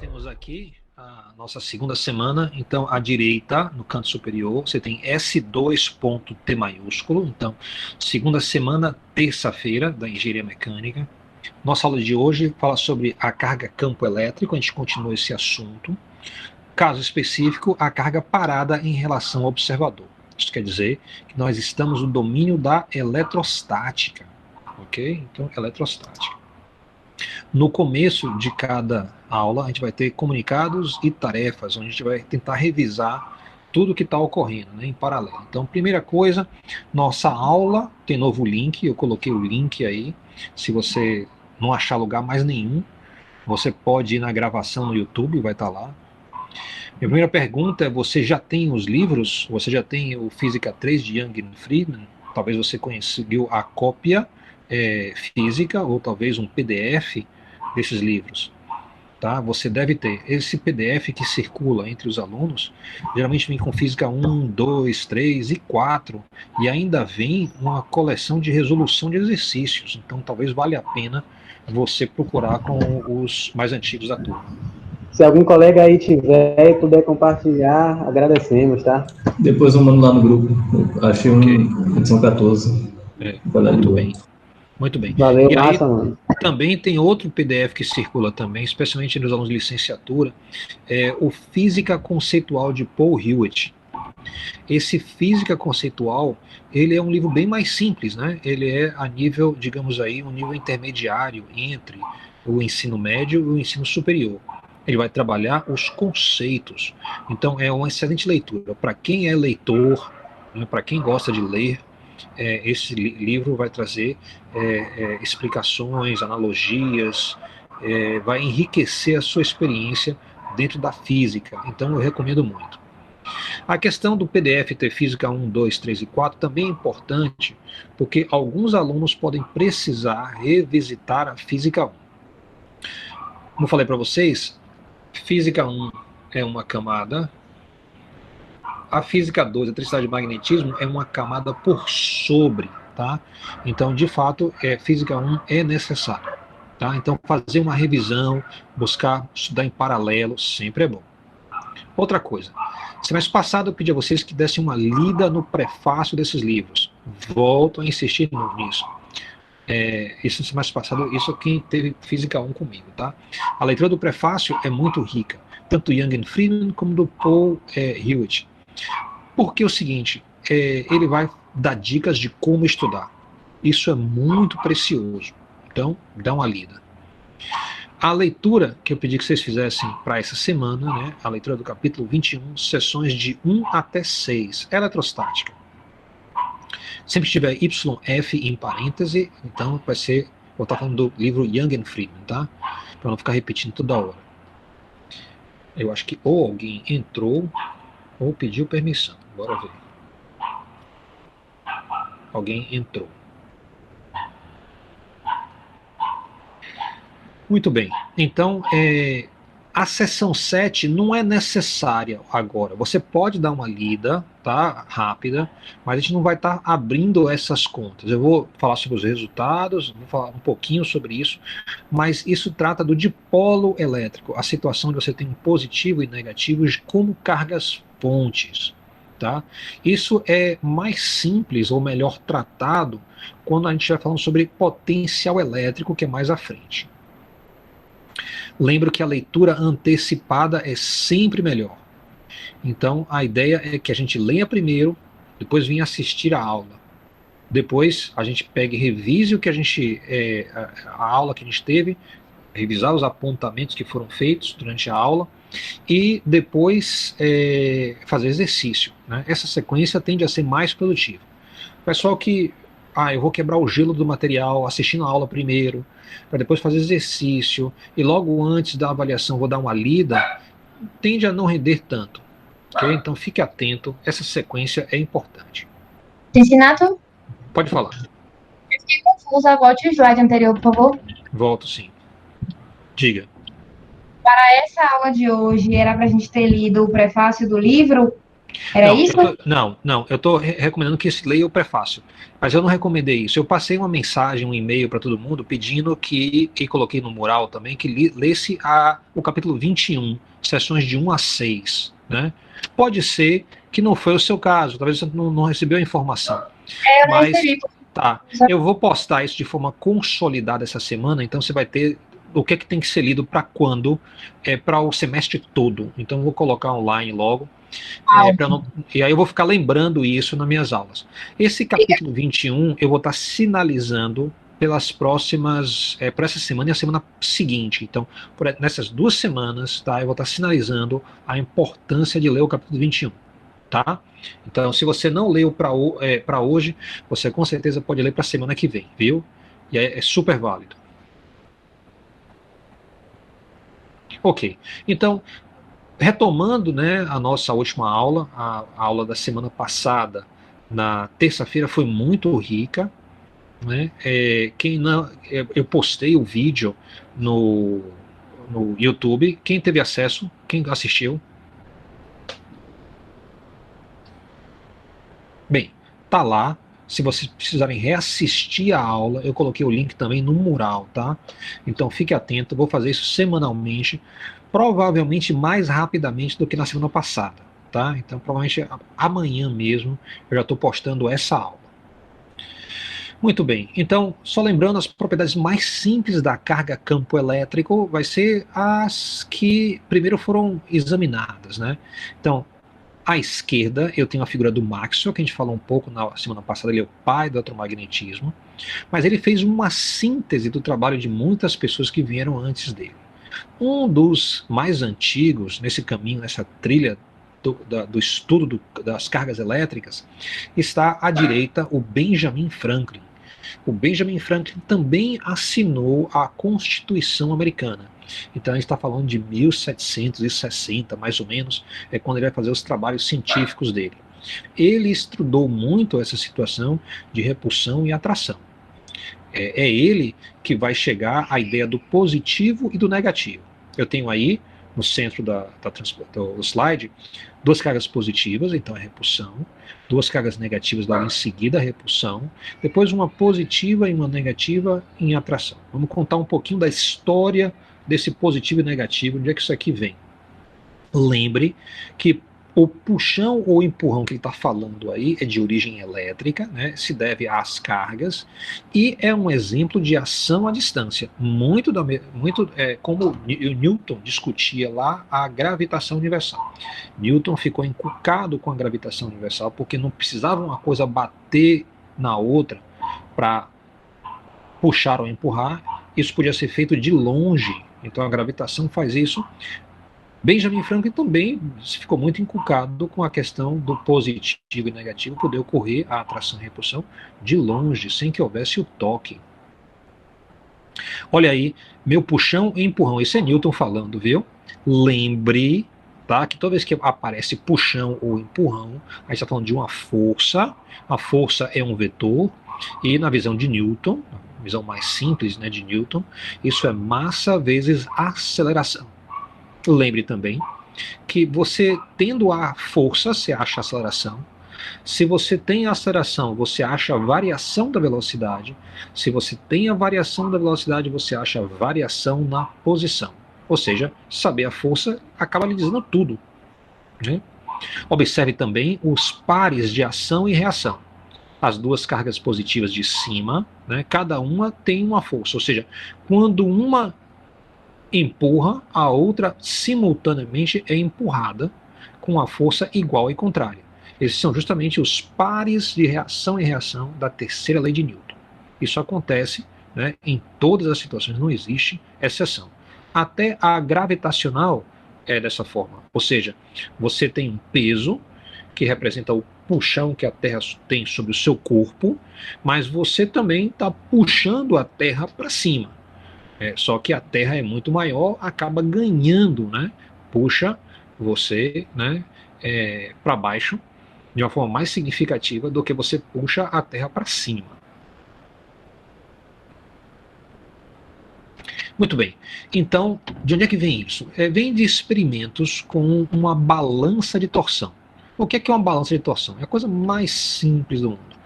temos aqui a nossa segunda semana. Então, à direita, no canto superior, você tem S2.T maiúsculo. Então, segunda semana, terça-feira, da engenharia mecânica. Nossa aula de hoje fala sobre a carga campo elétrico. A gente continua esse assunto. Caso específico, a carga parada em relação ao observador. Isso quer dizer que nós estamos no domínio da eletrostática. Ok? Então, eletrostática. No começo de cada aula, a gente vai ter comunicados e tarefas, onde a gente vai tentar revisar tudo que está ocorrendo, né, em paralelo. Então, primeira coisa, nossa aula tem novo link, eu coloquei o link aí. Se você não achar lugar mais nenhum, você pode ir na gravação no YouTube, vai estar lá. Minha primeira pergunta é: você já tem os livros? Você já tem o Física 3 de Young and Friedman? Talvez você conseguiu a cópia física, ou talvez um PDF desses livros. Tá? Você deve ter esse PDF que circula entre os alunos, geralmente vem com Física 1, 2, 3 e 4, e ainda vem uma coleção de resolução de exercícios, então talvez valha a pena você procurar com os mais antigos da turma. Se algum colega aí tiver e puder compartilhar, agradecemos, tá? Depois eu mando lá no grupo. Achei edição 14. Muito bem. Muito bem. Valeu, e massa, aí, mano. Também tem outro PDF que circula também, especialmente nos alunos de licenciatura, o Física Conceitual de Paul Hewitt. Esse Física Conceitual, ele é um livro bem mais simples, né? Ele é a nível, digamos aí, um nível intermediário entre o ensino médio e o ensino superior. Ele vai trabalhar os conceitos. Então é uma excelente leitura. Para quem é leitor, né, para quem gosta de ler, esse livro vai trazer explicações, analogias, vai enriquecer a sua experiência dentro da física. Então eu recomendo muito. A questão do PDF ter Física 1, 2, 3 e 4 também é importante, porque alguns alunos podem precisar revisitar a Física 1. Como eu falei para vocês, Física 1 é uma camada, a Física 2, a eletricidade e magnetismo, é uma camada por sobre, tá? Então, de fato, Física 1 é necessário, tá? Então, fazer uma revisão, buscar estudar em paralelo, sempre é bom. Outra coisa, semestre passado eu pedi a vocês que dessem uma lida no prefácio desses livros. Volto a insistir nisso. Esse semestre passado, isso quem teve Física 1 comigo, tá? A leitura do prefácio é muito rica, tanto do Young and Friedman como do Paul Hewitt. Porque é o seguinte, ele vai dar dicas de como estudar. Isso é muito precioso. Então, dá uma lida. A leitura que eu pedi que vocês fizessem para essa semana, né, a leitura do capítulo 21, sessões de 1 até 6, eletrostática. Sempre tiver YF em parêntese, então vai ser, vou estar falando do livro Young and Friedman, tá? Para não ficar repetindo toda hora. Eu acho que ou alguém entrou ou pediu permissão. Bora ver. Alguém entrou. Muito bem. Então, a sessão 7 não é necessária agora. Você pode dar uma lida, tá? Rápida, mas a gente não vai estar abrindo essas contas. Eu vou falar sobre os resultados, vou falar um pouquinho sobre isso, mas isso trata do dipolo elétrico, a situação de você tem um positivo e negativo como cargas pontes. Tá? Isso é mais simples ou melhor tratado quando a gente vai falando sobre potencial elétrico, que é mais à frente. Lembro que a leitura antecipada é sempre melhor. Então a ideia é que a gente leia primeiro, depois venha assistir a aula. Depois a gente pegue e revise o que a aula que a gente teve, revisar os apontamentos que foram feitos durante a aula e depois fazer exercício, né? Essa sequência tende a ser mais produtiva. Pessoal que eu vou quebrar o gelo do material assistindo a aula primeiro, para depois fazer exercício e logo antes da avaliação vou dar uma lida, tende a não render tanto, ok? Então fique atento, essa sequência é importante. Ensinato? Pode falar. Eu fiquei confusa, volte o slide anterior, por favor. Volto sim. Diga. Para essa aula de hoje, era para a gente ter lido o prefácio do livro Era isso? Eu estou recomendando que se leia o prefácio. Mas eu não recomendei isso. Eu passei uma mensagem, um e-mail para todo mundo pedindo e coloquei no mural também, que lesse o capítulo 21, sessões de 1 a 6. Né? Pode ser que não foi o seu caso, talvez você não recebeu a informação. Eu não recebi. Tá, eu vou postar isso de forma consolidada essa semana, então você vai ter o que tem que ser lido para quando, para o semestre todo. Então eu vou colocar online logo. E aí eu vou ficar lembrando isso nas minhas aulas. Esse capítulo 21 eu vou estar sinalizando pelas próximas, por essa semana e a semana seguinte. Então, nessas 2 semanas, tá, eu vou estar sinalizando a importância de ler o capítulo 21. Tá? Então, se você não leu para hoje, você com certeza pode ler para a semana que vem, viu? E é super válido. Ok, então, retomando, né, a nossa última aula, a aula da semana passada, na terça-feira, foi muito rica. Né? Eu postei o vídeo no YouTube. Quem teve acesso? Quem assistiu? Bem, tá lá. Se vocês precisarem reassistir a aula, eu coloquei o link também no mural, tá? Então fique atento, vou fazer isso semanalmente, provavelmente mais rapidamente do que na semana passada, tá? Então provavelmente amanhã mesmo eu já estou postando essa aula. Muito bem, então só lembrando, as propriedades mais simples da carga campo elétrico vai ser as que primeiro foram examinadas, né? Então, à esquerda, eu tenho a figura do Maxwell, que a gente falou um pouco na semana passada, ele é o pai do eletromagnetismo, mas ele fez uma síntese do trabalho de muitas pessoas que vieram antes dele. Um dos mais antigos nesse caminho, nessa trilha do estudo das cargas elétricas, está à direita o Benjamin Franklin. O Benjamin Franklin também assinou a Constituição Americana. Então a gente está falando de 1760, mais ou menos, é quando ele vai fazer os trabalhos científicos dele. Ele estudou muito essa situação de repulsão e atração. É ele que vai chegar à ideia do positivo e do negativo. Eu tenho aí, no centro do slide, 2 cargas positivas, então é repulsão, 2 cargas negativas logo em seguida, repulsão, depois uma positiva e uma negativa em atração. Vamos contar um pouquinho da história desse positivo e negativo, onde é que isso aqui vem. Lembre que o puxão ou empurrão que ele está falando aí é de origem elétrica, né, se deve às cargas, e é um exemplo de ação à distância, muito como Newton discutia lá a gravitação universal. Newton ficou encucado com a gravitação universal porque não precisava uma coisa bater na outra para puxar ou empurrar, isso podia ser feito de longe, então a gravitação faz isso. Benjamin Franklin também ficou muito encucado com a questão do positivo e negativo poder ocorrer, a atração e repulsão, de longe, sem que houvesse o toque. Olha aí, meu puxão e empurrão, esse é Newton falando, viu? Lembre, tá, que toda vez que aparece puxão ou empurrão, a gente está falando de uma força, a força é um vetor, e na visão de Newton, na visão mais simples, né, de Newton, isso é massa vezes aceleração. Lembre também que você tendo a força, você acha a aceleração. Se você tem a aceleração, você acha a variação da velocidade. Se você tem a variação da velocidade, você acha a variação na posição. Ou seja, saber a força acaba lhe dizendo tudo, né? Observe também os pares de ação e reação. As 2 cargas positivas de cima, né, cada uma tem uma força. Ou seja, quando uma empurra, a outra simultaneamente é empurrada com a força igual e contrária. Esses são justamente os pares de reação e reação da terceira lei de Newton. Isso acontece, né, em todas as situações, não existe exceção. Até a gravitacional é dessa forma. Ou seja, você tem um peso que representa o puxão que a Terra tem sobre o seu corpo, mas você também está puxando a Terra para cima. Só que a Terra é muito maior, acaba ganhando, né? Puxa você, né, para baixo de uma forma mais significativa do que você puxa a Terra para cima. Muito bem. Então, de onde é que vem isso? Vem de experimentos com uma balança de torção. O que é uma balança de torção? É a coisa mais simples do mundo.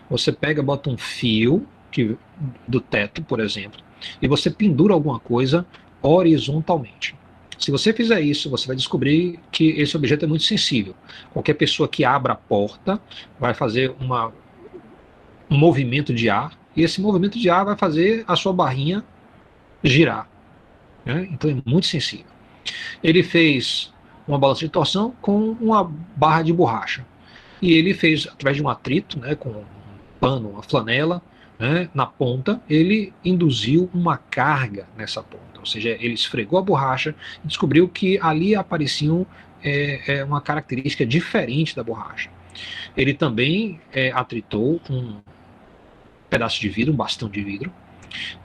Você pega, bota um fio do teto, por exemplo, e você pendura alguma coisa horizontalmente. Se você fizer isso, você vai descobrir que esse objeto é muito sensível. Qualquer pessoa que abra a porta vai fazer um movimento de ar, e esse movimento de ar vai fazer a sua barrinha girar. Né? Então é muito sensível. Ele fez uma balança de torção com uma barra de borracha. E ele fez, através de um atrito, né, com um pano, uma flanela, né, na ponta, ele induziu uma carga nessa ponta. Ou seja, ele esfregou a borracha e descobriu que ali apareciam uma característica diferente da borracha. Ele também atritou um pedaço de vidro, um bastão de vidro,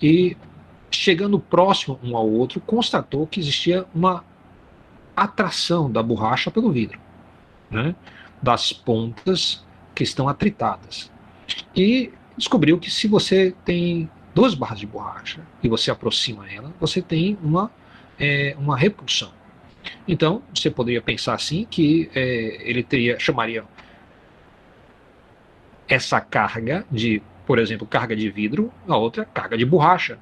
e chegando próximo um ao outro, constatou que existia uma atração da borracha pelo vidro, né, das pontas que estão atritadas. E descobriu que se você tem duas barras de borracha e você aproxima ela, você tem uma repulsão. Então, você poderia pensar assim, que ele chamaria essa carga de, por exemplo, carga de vidro, a outra carga de borracha.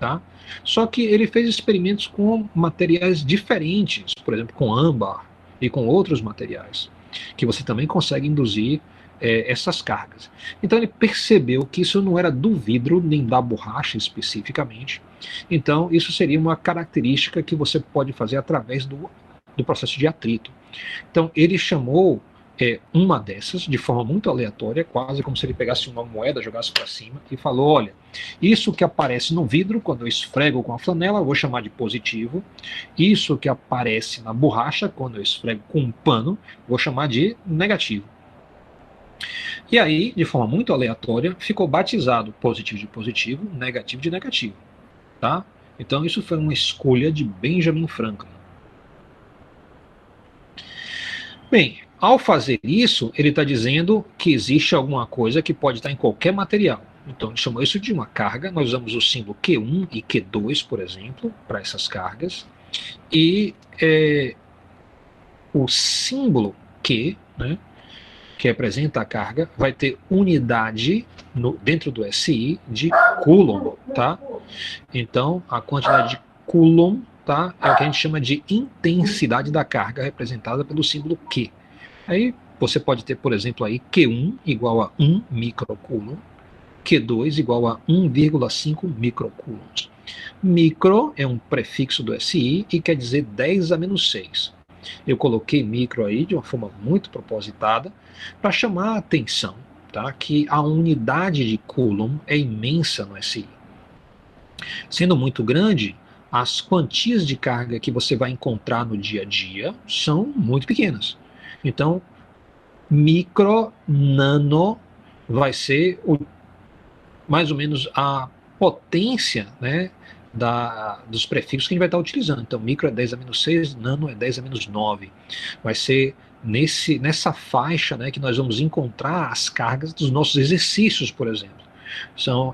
Tá? Só que ele fez experimentos com materiais diferentes, por exemplo, com âmbar e com outros materiais, que você também consegue induzir essas cargas. Então ele percebeu que isso não era do vidro nem da borracha especificamente. Então isso seria uma característica que você pode fazer através do processo de atrito. Então ele chamou uma dessas de forma muito aleatória, quase como se ele pegasse uma moeda, jogasse para cima e falou: olha, isso que aparece no vidro quando eu esfrego com a flanela, eu vou chamar de positivo. Isso que aparece na borracha quando eu esfrego com um pano, vou chamar de negativo. E aí, de forma muito aleatória, ficou batizado positivo de positivo, negativo de negativo. Tá? Então isso foi uma escolha de Benjamin Franklin. Bem, ao fazer isso, ele está dizendo que existe alguma coisa que pode estar em qualquer material. Então ele chamou isso de uma carga. Nós usamos o símbolo Q1 e Q2, por exemplo, para essas cargas. E o símbolo Q, né, que representa a carga, vai ter unidade dentro do SI de Coulomb, tá? Então, a quantidade de Coulomb, tá, é o que a gente chama de intensidade da carga, representada pelo símbolo Q. Aí você pode ter, por exemplo, aí Q1 igual a 1 microcoulomb, Q2 igual a 1,5 microcoulombs. Micro é um prefixo do SI e quer dizer 10 a menos 6. Eu coloquei micro aí de uma forma muito propositada para chamar a atenção, tá, que a unidade de Coulomb é imensa no SI. Sendo muito grande, as quantias de carga que você vai encontrar no dia a dia são muito pequenas. Então, micro, nano vai ser mais ou menos a potência, né, dos prefixos que a gente vai estar utilizando. Então, micro é 10 a menos 6, nano é 10 a menos 9. Vai ser nessa faixa, né, que nós vamos encontrar as cargas dos nossos exercícios, por exemplo.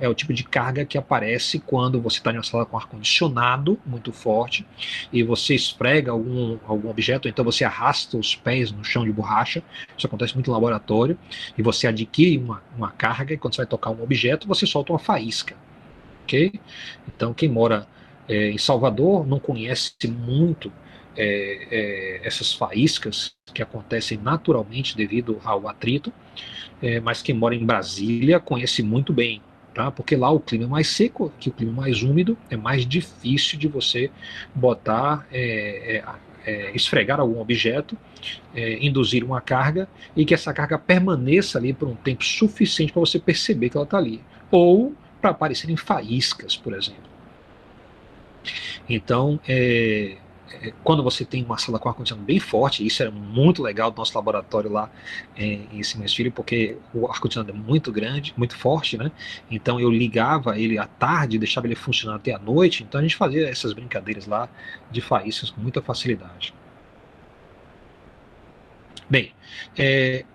É o tipo de carga que aparece quando você está em uma sala com ar-condicionado muito forte e você esfrega algum objeto, então você arrasta os pés no chão de borracha. Isso acontece muito no laboratório, e você adquire uma carga, e quando você vai tocar um objeto, você solta uma faísca. Okay? Então, quem mora em Salvador não conhece muito essas faíscas que acontecem naturalmente devido ao atrito, mas quem mora em Brasília conhece muito bem, tá? Porque lá o clima é mais seco, aqui o clima é mais úmido, é mais difícil de você botar, esfregar algum objeto, induzir uma carga e que essa carga permaneça ali por um tempo suficiente para você perceber que ela está ali, ou para aparecerem faíscas, por exemplo. Então, quando você tem uma sala com ar-condicionado bem forte, isso era muito legal do nosso laboratório lá em Simões Filho, porque o ar-condicionado é muito grande, muito forte, né? Então eu ligava ele à tarde e deixava ele funcionar até à noite, então a gente fazia essas brincadeiras lá de faíscas com muita facilidade. Bem,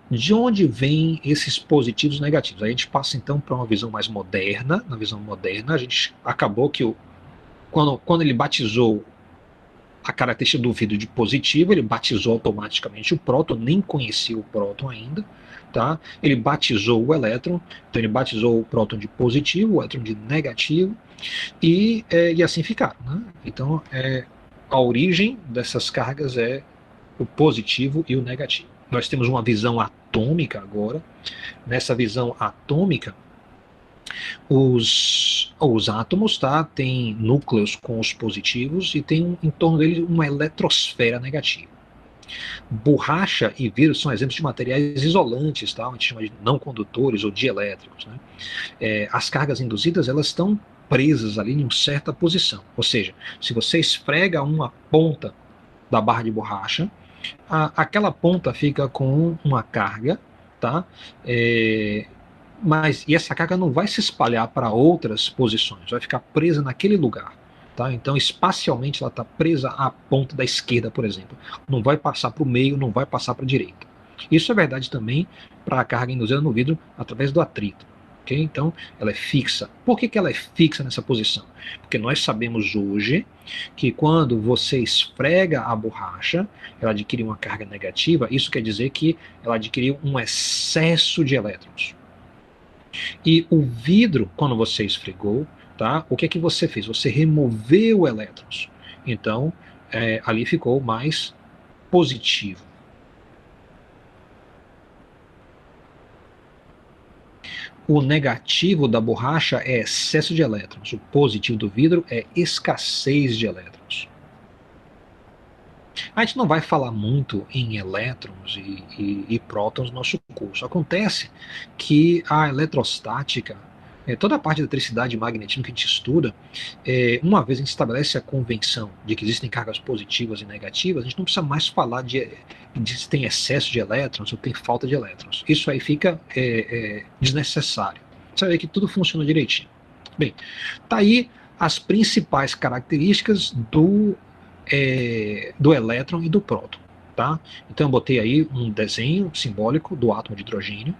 de onde vêm esses positivos e negativos? A gente passa então para uma visão mais moderna. Na visão moderna, a gente acabou que quando ele batizou a característica do vidro de positivo, ele batizou automaticamente o próton, nem conhecia o próton ainda, tá? Ele batizou o elétron, então ele batizou o próton de positivo, o elétron de negativo, e assim ficaram, né? Então, a origem dessas cargas é o positivo e o negativo. Nós temos uma visão atômica agora. Nessa visão atômica, os átomos, tá, têm núcleos com os positivos e tem em torno deles uma eletrosfera negativa. Borracha e vidro são exemplos de materiais isolantes, tá, a gente chama de não condutores ou dielétricos, né? As cargas induzidas, elas estão presas ali em uma certa posição, ou seja, se você esfrega uma ponta da barra de borracha, aquela ponta fica com uma carga, tá? E essa carga não vai se espalhar para outras posições, vai ficar presa naquele lugar, tá? Então, espacialmente, ela está presa à ponta da esquerda, por exemplo. Não vai passar para o meio, não vai passar para a direita. Isso é verdade também para a carga induzida no vidro através do atrito. Okay? Então, ela é fixa. Por que ela é fixa nessa posição? Porque nós sabemos hoje que quando você esfrega a borracha, ela adquire uma carga negativa. Isso quer dizer que ela adquiriu um excesso de elétrons. E o vidro, quando você esfregou, tá, o que é que você fez? Você removeu elétrons. Então, ali ficou mais positivo. O negativo da borracha é excesso de elétrons. O positivo do vidro é escassez de elétrons. A gente não vai falar muito em elétrons e prótons no nosso curso. Acontece que a eletrostática, toda a parte da eletricidade e magnetismo que a gente estuda, uma vez a gente estabelece a convenção de que existem cargas positivas e negativas, a gente não precisa mais falar de se tem excesso de elétrons ou tem falta de elétrons. Isso aí fica desnecessário. Você vê que tudo funciona direitinho. Bem, tá aí as principais características do elétron e do próton. Tá? Então eu botei aí um desenho simbólico do átomo de hidrogênio.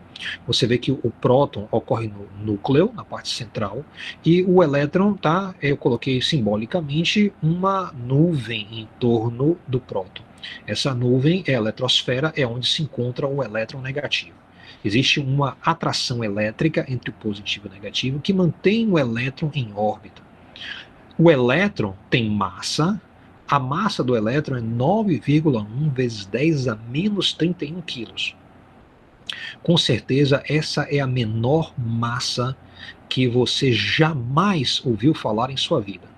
Você vê que o próton ocorre no núcleo, na parte central, e o elétron, tá? Eu coloquei simbolicamente uma nuvem em torno do próton. Essa nuvem é a eletrosfera, é onde se encontra o elétron negativo. Existe uma atração elétrica entre o positivo e o negativo que mantém o elétron em órbita. O elétron tem massa. A massa do elétron é 9,1 vezes 10 a menos 31 quilos. Com certeza, essa é a menor massa que você jamais ouviu falar em sua vida.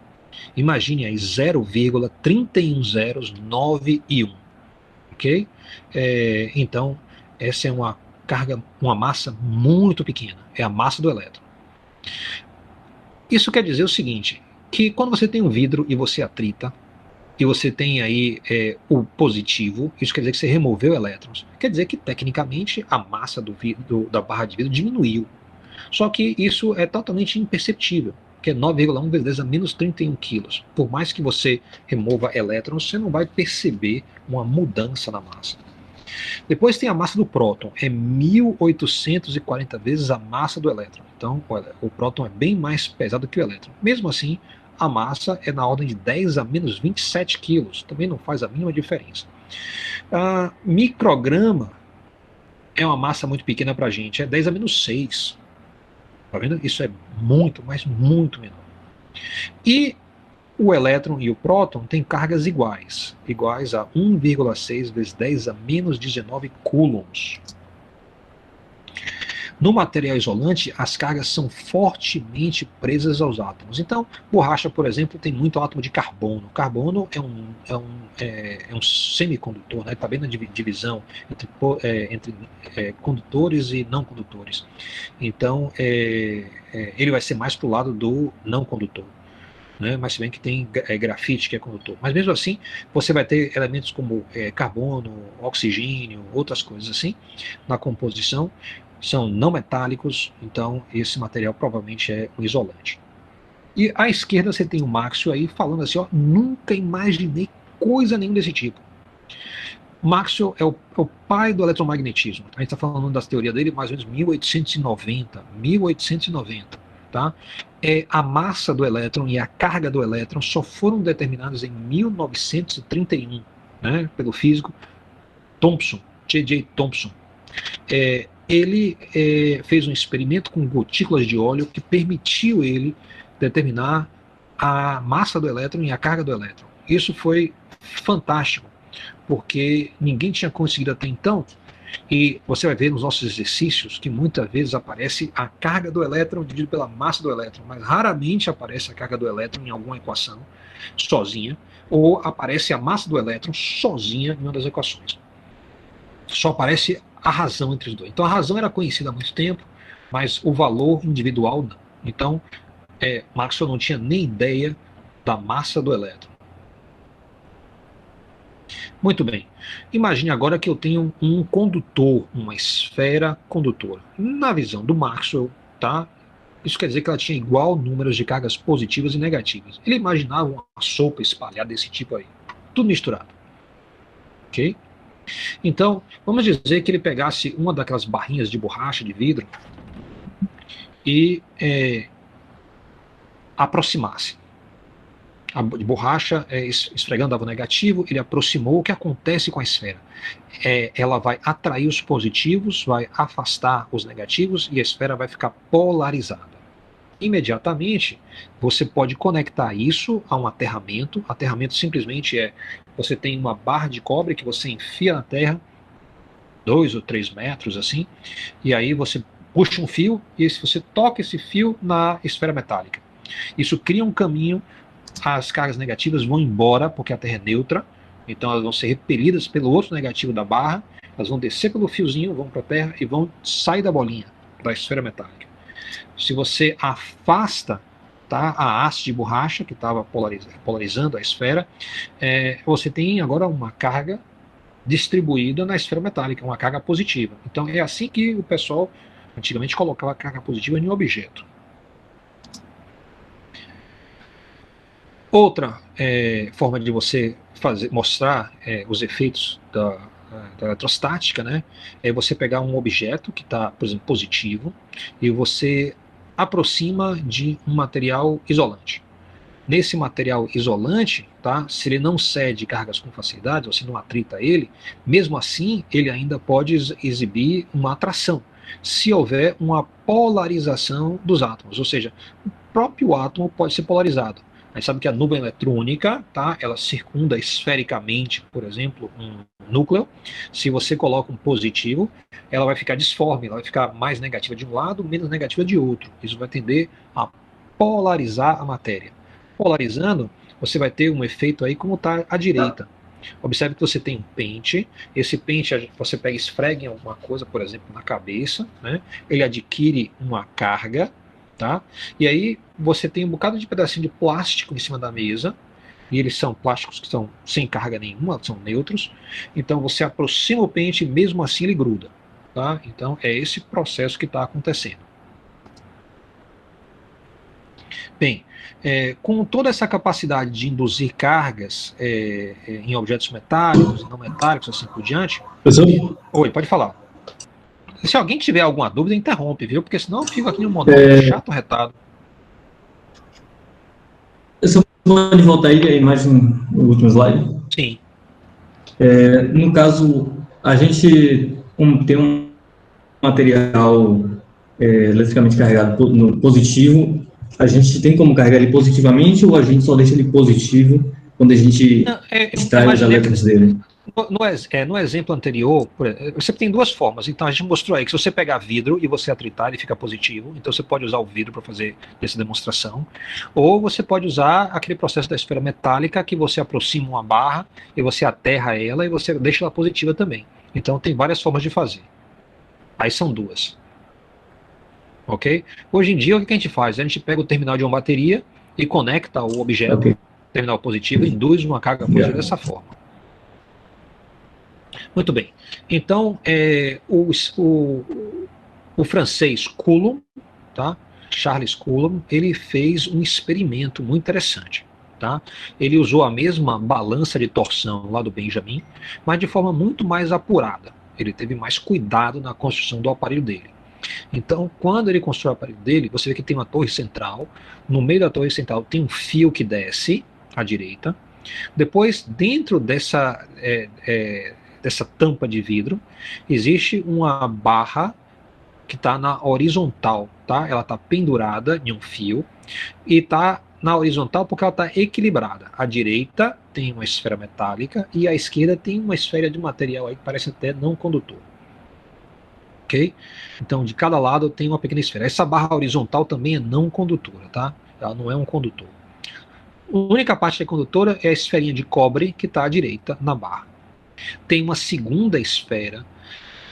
Imagine aí 0,31 zeros, 9 e 1. Ok? Então, essa é uma carga, uma massa muito pequena. É a massa do elétron. Isso quer dizer o seguinte, que quando você tem um vidro e você atrita, e você tem aí o positivo, isso quer dizer que você removeu elétrons. Quer dizer que, tecnicamente, a massa da barra de vidro diminuiu. Só que isso é totalmente imperceptível, que é 9,1 vezes 10 a menos 31 quilos. Por mais que você remova elétrons, você não vai perceber uma mudança na massa. Depois tem a massa do próton, é 1840 vezes a massa do elétron. Então, o próton é bem mais pesado que o elétron. Mesmo assim, a massa é na ordem de 10 a menos 27 quilos, também não faz a mínima diferença. Micrograma é uma massa muito pequena para a gente, é 10 a menos 6. Tá vendo? Isso é muito, mas muito menor. E o elétron e o próton têm cargas iguais a 1,6 vezes 10 a menos 19 coulombs. No material isolante, as cargas são fortemente presas aos átomos. Então, borracha, por exemplo, tem muito átomo de carbono. Carbono é um semicondutor, né? Está bem na divisão entre condutores e não condutores. Então, ele vai ser mais para o lado do não condutor. Né? Mas se bem que tem grafite que é condutor. Mas mesmo assim, você vai ter elementos como carbono, oxigênio, outras coisas assim, na composição. São não metálicos, então esse material provavelmente é um isolante. E à esquerda você tem o Maxwell aí falando assim, ó, nunca imaginei coisa nenhuma desse tipo. Maxwell é o pai do eletromagnetismo. A gente está falando das teorias dele mais ou menos 1890. tá? A massa do elétron e a carga do elétron só foram determinadas em 1931, né, pelo físico Thomson, J.J. Thomson. Ele fez um experimento com gotículas de óleo que permitiu ele determinar a massa do elétron e a carga do elétron. Isso foi fantástico, porque ninguém tinha conseguido até então. E você vai ver nos nossos exercícios que muitas vezes aparece a carga do elétron dividido pela massa do elétron, mas raramente aparece a carga do elétron em alguma equação sozinha, ou aparece a massa do elétron sozinha em uma das equações. Só aparece a razão entre os dois. Então a razão era conhecida há muito tempo, mas o valor individual não. Então Maxwell não tinha nem ideia da massa do elétron. Muito bem. Imagine agora que eu tenho um condutor, uma esfera condutora. Na visão do Maxwell, tá? Isso quer dizer que ela tinha igual números de cargas positivas e negativas. Ele imaginava uma sopa espalhada desse tipo aí. Tudo misturado. Ok? Então, vamos dizer que ele pegasse uma daquelas barrinhas de borracha, de vidro, e aproximasse. A borracha esfregando dava negativo, ele aproximou. O que acontece com a esfera? Ela vai atrair os positivos, vai afastar os negativos e a esfera vai ficar polarizada. Imediatamente, você pode conectar isso a um aterramento. Aterramento simplesmente você tem uma barra de cobre que você enfia na terra, 2 ou 3 metros assim, e aí você puxa um fio e você toca esse fio na esfera metálica. Isso cria um caminho. As cargas negativas vão embora, porque a Terra é neutra, então elas vão ser repelidas pelo outro negativo da barra, elas vão descer pelo fiozinho, vão para a Terra e vão sair da bolinha, da esfera metálica. Se você afasta, tá, a haste de borracha que estava polarizando a esfera, você tem agora uma carga distribuída na esfera metálica, uma carga positiva. Então é assim que o pessoal antigamente colocava a carga positiva em um objeto. Outra forma de você mostrar os efeitos da eletrostática, né, é você pegar um objeto que está, por exemplo, positivo, e você aproxima de um material isolante. Nesse material isolante, tá, se ele não cede cargas com facilidade, ou se não atrita ele, mesmo assim, ele ainda pode exibir uma atração, se houver uma polarização dos átomos, ou seja, o próprio átomo pode ser polarizado. A gente sabe que a nuvem eletrônica, tá, ela circunda esfericamente, por exemplo, um núcleo. Se você coloca um positivo, ela vai ficar disforme, ela vai ficar mais negativa de um lado, menos negativa de outro. Isso vai tender a polarizar a matéria. Polarizando, você vai ter um efeito aí como está à direita. Observe que você tem um pente, esse pente você pega e esfrega em alguma coisa, por exemplo, na cabeça, né? Ele adquire uma carga, tá? E aí você tem um bocado de pedacinho de plástico em cima da mesa, e eles são plásticos que estão sem carga nenhuma, são neutros. Então você aproxima o pente e mesmo assim ele gruda, tá? Então é esse processo que está acontecendo. Bem, com toda essa capacidade de induzir cargas em objetos metálicos e não metálicos, assim por diante. Professor? Oi, pode falar. Se alguém tiver alguma dúvida, interrompe, viu? Porque senão eu fico aqui no monólogo chato, retado. Você pode voltar aí a imagem no último slide? Sim. No caso, a gente tem um material eletricamente carregado no positivo, a gente tem como carregar ele positivamente ou a gente só deixa ele positivo quando a gente extrai os elétrons dele? No exemplo anterior, você tem duas formas. Então a gente mostrou aí que se você pegar vidro e você atritar, ele fica positivo. Então você pode usar o vidro para fazer essa demonstração. Ou você pode usar aquele processo da esfera metálica que você aproxima uma barra e você aterra ela e você deixa ela positiva também. Então tem várias formas de fazer. Aí são duas. Ok? Hoje em dia o que a gente faz? A gente pega o terminal de uma bateria e conecta o objeto, terminal positivo, e induz uma carga positiva dessa forma. Muito bem. Então, o francês Coulomb, tá? Charles Coulomb, ele fez um experimento muito interessante. Tá? Ele usou a mesma balança de torção lá do Benjamin, mas de forma muito mais apurada. Ele teve mais cuidado na construção do aparelho dele. Então, quando ele constrói o aparelho dele, você vê que tem uma torre central. No meio da torre central tem um fio que desce à direita. Depois, dentro dessa tampa de vidro, existe uma barra que está na horizontal, tá? Ela está pendurada em um fio e está na horizontal porque ela está equilibrada. À direita tem uma esfera metálica e à esquerda tem uma esfera de material aí que parece até não condutor. Ok? Então, de cada lado tem uma pequena esfera. Essa barra horizontal também é não condutora, tá? Ela não é um condutor. A única parte que é condutora é a esferinha de cobre que está à direita na barra. Tem uma segunda esfera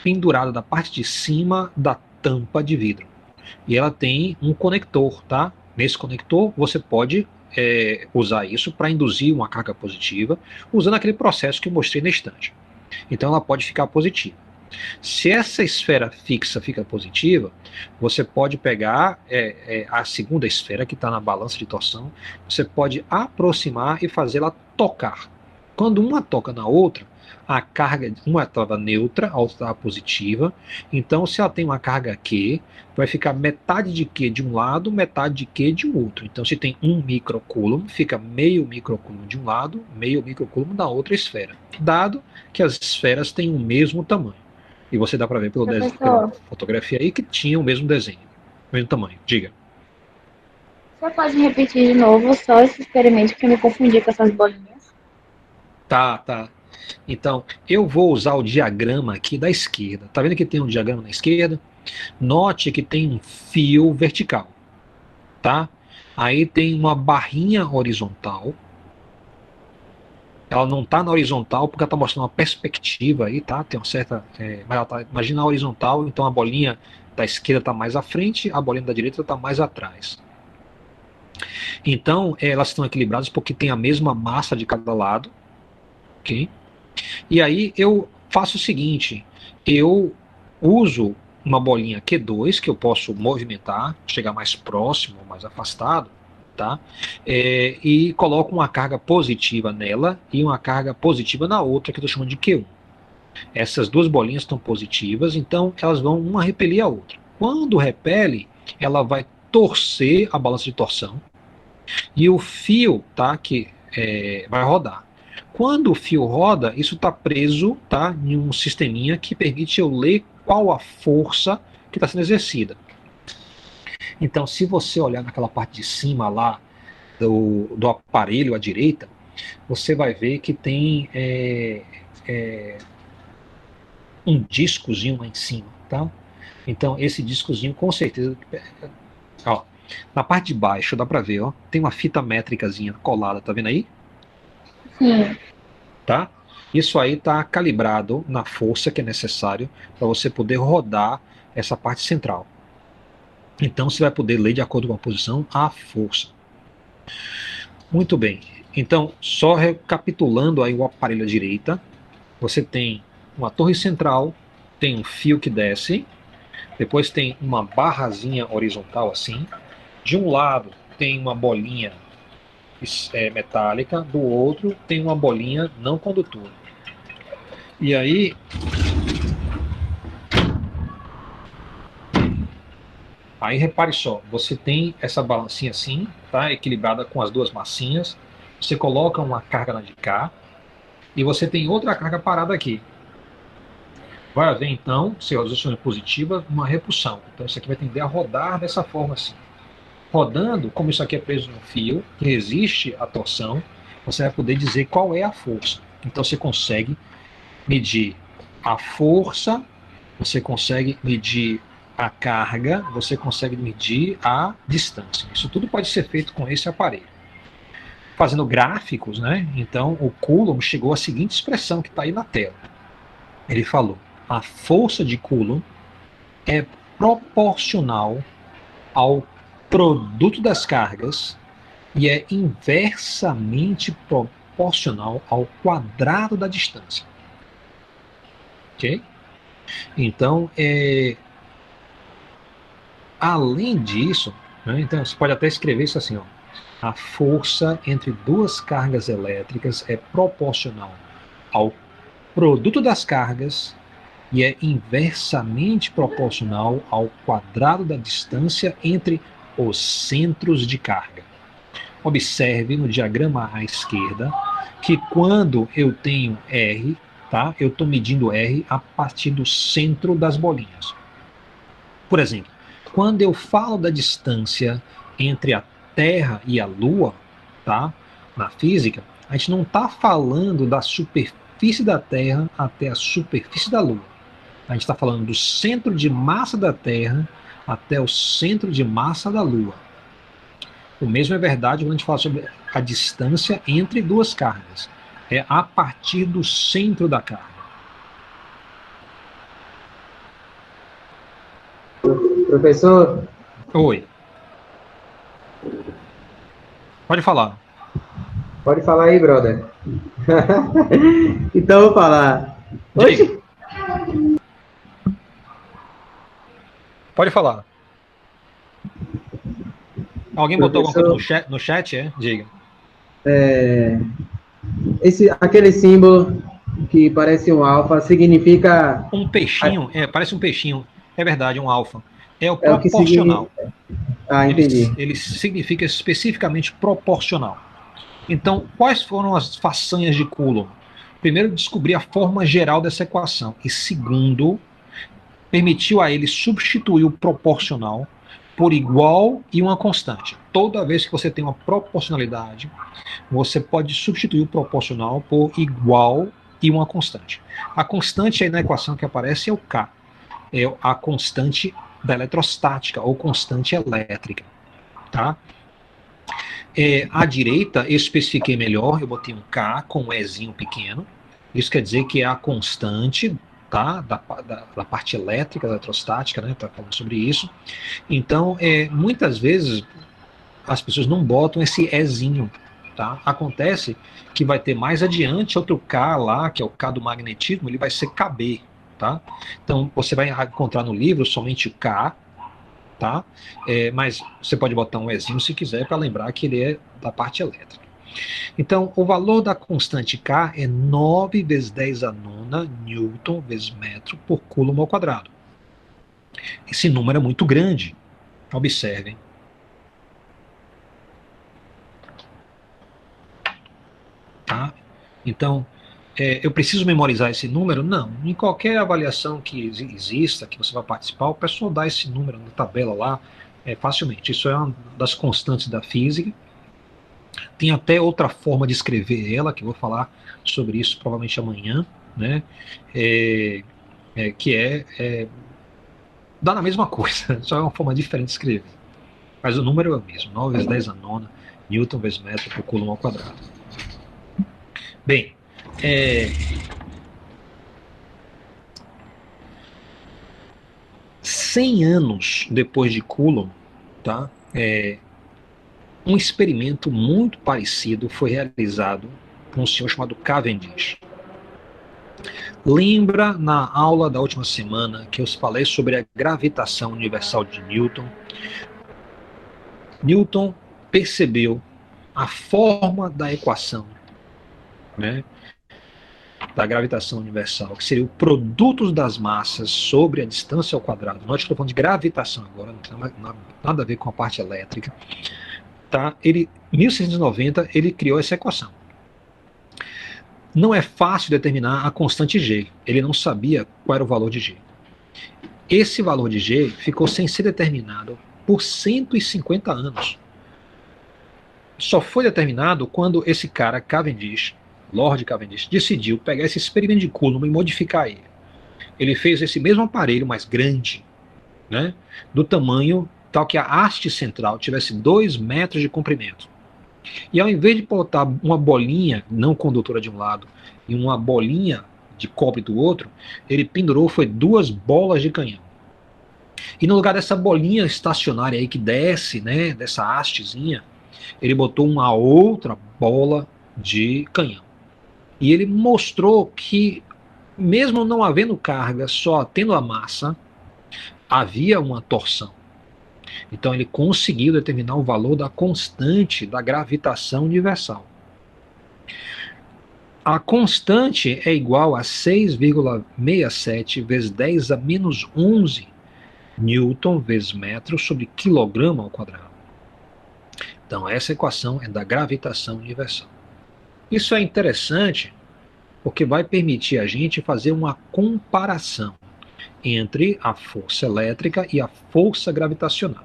pendurada da parte de cima da tampa de vidro. E ela tem um conector, tá? Nesse conector você pode usar isso para induzir uma carga positiva, usando aquele processo que eu mostrei na estante. Então ela pode ficar positiva. Se essa esfera fixa fica positiva, você pode pegar a segunda esfera que está na balança de torção, você pode aproximar e fazê-la tocar. Quando uma toca na outra, a carga, uma estava neutra, a outra estava positiva. Então, se ela tem uma carga Q, vai ficar metade de Q de um lado, metade de Q de um outro. Então, se tem 1 microcoulomb, fica meio microcoulomb de um lado, meio microcoulomb da outra esfera. Dado que as esferas têm o mesmo tamanho. E você dá para ver pela fotografia aí que tinha o mesmo desenho, o mesmo tamanho. Diga. Você pode repetir de novo só esse experimento que eu me confundi com essas bolinhas? Tá. Então, eu vou usar o diagrama aqui da esquerda. Tá vendo que tem um diagrama na esquerda? Note que tem um fio vertical, tá? Aí tem uma barrinha horizontal. Ela não está na horizontal porque ela está mostrando uma perspectiva aí, tá? Tem uma certa. Mas ela tá, imagina a horizontal, então a bolinha da esquerda está mais à frente, a bolinha da direita está mais atrás. Então, elas estão equilibradas porque tem a mesma massa de cada lado, ok? E aí eu faço o seguinte: eu uso uma bolinha Q2 que eu posso movimentar, chegar mais próximo, mais afastado. Tá? E coloco uma carga positiva nela e uma carga positiva na outra, que eu estou chamando de Q1. Essas duas bolinhas estão positivas, então elas vão uma repelir a outra. Quando repele, ela vai torcer a balança de torção e o fio, tá, que vai rodar. Quando o fio roda, isso está preso, tá, em um sisteminha que permite eu ler qual a força que está sendo exercida. Então, se você olhar naquela parte de cima lá do aparelho à direita, você vai ver que tem um discozinho lá em cima, tá? Então, esse discozinho, com certeza, ó, na parte de baixo, dá para ver, ó, tem uma fita métricazinha colada, tá vendo aí? Sim. Tá? Isso aí está calibrado na força que é necessário para você poder rodar essa parte central. Então você vai poder ler de acordo com a posição a força. Muito bem. Então, só recapitulando aí o aparelho à direita, você tem uma torre central, tem um fio que desce, depois tem uma barrazinha horizontal assim. De um lado tem uma bolinha metálica, do outro tem uma bolinha não condutora. E aí repare só, você tem essa balancinha assim, tá, equilibrada com as duas massinhas, você coloca uma carga na de cá, e você tem outra carga parada aqui. Vai haver então, se a resolução é positiva, uma repulsão. Então isso aqui vai tender a rodar dessa forma assim. Rodando, como isso aqui é preso no fio, que resiste à torção, você vai poder dizer qual é a força. Então você consegue medir a força, você consegue medir a carga, você consegue medir a distância. Isso tudo pode ser feito com esse aparelho. Fazendo gráficos, né? Então o Coulomb chegou à seguinte expressão que está aí na tela. Ele falou: a força de Coulomb é proporcional ao produto das cargas e é inversamente proporcional ao quadrado da distância. Ok? Então, além disso, né, então você pode até escrever isso assim, ó, a força entre duas cargas elétricas é proporcional ao produto das cargas e é inversamente proporcional ao quadrado da distância entre os centros de carga. Observe no diagrama à esquerda que quando eu tenho R, tá, eu estou medindo R a partir do centro das bolinhas. Por exemplo, quando eu falo da distância entre a Terra e a Lua, tá, na física, a gente não está falando da superfície da Terra até a superfície da Lua. A gente está falando do centro de massa da Terra até o centro de massa da Lua. O mesmo é verdade quando a gente fala sobre a distância entre duas cargas. É a partir do centro da carga. Professor, Oi. Pode falar. pode falar aí, brother. Então eu vou falar. Diga. Pode falar. Alguém botou alguma coisa no chat, é? Diga. Aquele símbolo que parece um alfa significa... Um peixinho, parece um peixinho. É verdade, um alfa. É o É o que proporcional. Ah, entendi. Ele significa especificamente proporcional. Então, quais foram as façanhas de Coulomb? Primeiro, descobrir a forma geral dessa equação. E segundo, permitiu a ele substituir o proporcional por igual e uma constante. Toda vez que você tem uma proporcionalidade, você pode substituir o proporcional por igual e uma constante. A constante aí na equação que aparece é o K. É a constante da eletrostática, ou constante elétrica. Tá? À direita, eu especifiquei melhor, eu botei um K com um Ezinho pequeno. Isso quer dizer que é a constante, tá, da parte elétrica, da eletrostática, né, tá falando sobre isso. Então, muitas vezes, as pessoas não botam esse Ezinho. Tá? Acontece que vai ter mais adiante outro K lá, que é o K do magnetismo, ele vai ser KB. Tá? Então, você vai encontrar no livro somente o K, tá? Mas você pode botar um Ezinho se quiser, para lembrar que ele é da parte elétrica. Então, o valor da constante K é 9 vezes 10 a nona newton vezes metro por coulomb ao quadrado. Esse número é muito grande. Observem. Tá? Então, eu preciso memorizar esse número? Não. Em qualquer avaliação que exista, que você vai participar, o pessoal dá esse número na tabela lá facilmente. Isso é uma das constantes da física. Tem até outra forma de escrever ela, que eu vou falar sobre isso provavelmente amanhã, né? Dá na mesma coisa, só é uma forma diferente de escrever. Mas o número é o mesmo, 9 vezes 10 a nona, newton vezes metro por coulomb ao quadrado. Bem, 100 anos depois de Coulomb, tá? Um experimento muito parecido foi realizado por um senhor chamado Cavendish. Lembra na aula da última semana que eu falei sobre a gravitação universal de Newton? Newton percebeu a forma da equação, né, da gravitação universal, que seria o produto das massas sobre a distância ao quadrado. Nós estamos falando de gravitação agora, não tem nada a ver com a parte elétrica. Tá? Em 1690, ele criou essa equação. Não é fácil determinar a constante G. Ele não sabia qual era o valor de G. Esse valor de G ficou sem ser determinado por 150 anos. Só foi determinado quando esse cara, Cavendish, Lord Cavendish, decidiu pegar esse experimento de Coulomb e modificar ele. Ele fez esse mesmo aparelho, mais grande, né, do tamanho tal que a haste central tivesse 2 metros de comprimento. E ao invés de botar uma bolinha não condutora de um lado e uma bolinha de cobre do outro, ele pendurou 2 bolas de canhão. E no lugar dessa bolinha estacionária aí que desce, né, dessa hastezinha, ele botou uma outra bola de canhão. E ele mostrou que, mesmo não havendo carga, só tendo a massa, havia uma torção. Então ele conseguiu determinar o valor da constante da gravitação universal. A constante é igual a 6,67 vezes 10 a menos 11 newton vezes metro sobre quilograma ao quadrado. Então, essa equação é da gravitação universal. Isso é interessante porque vai permitir a gente fazer uma comparação entre a força elétrica e a força gravitacional.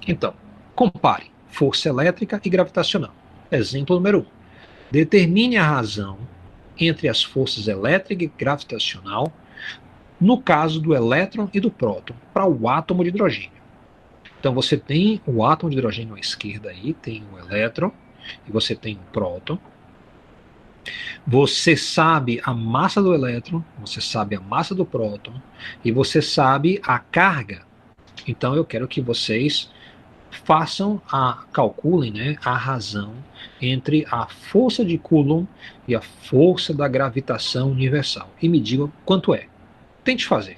Então, compare força elétrica e gravitacional. Exemplo número 1. Determine a razão entre as forças elétrica e gravitacional no caso do elétron e do próton para o átomo de hidrogênio. Então você tem o átomo de hidrogênio à esquerda aí, tem o elétron e você tem o próton. Você sabe a massa do elétron, você sabe a massa do próton e você sabe a carga. Então eu quero que vocês calculem, né, a razão entre a força de Coulomb e a força da gravitação universal e me digam quanto é. Tente fazer.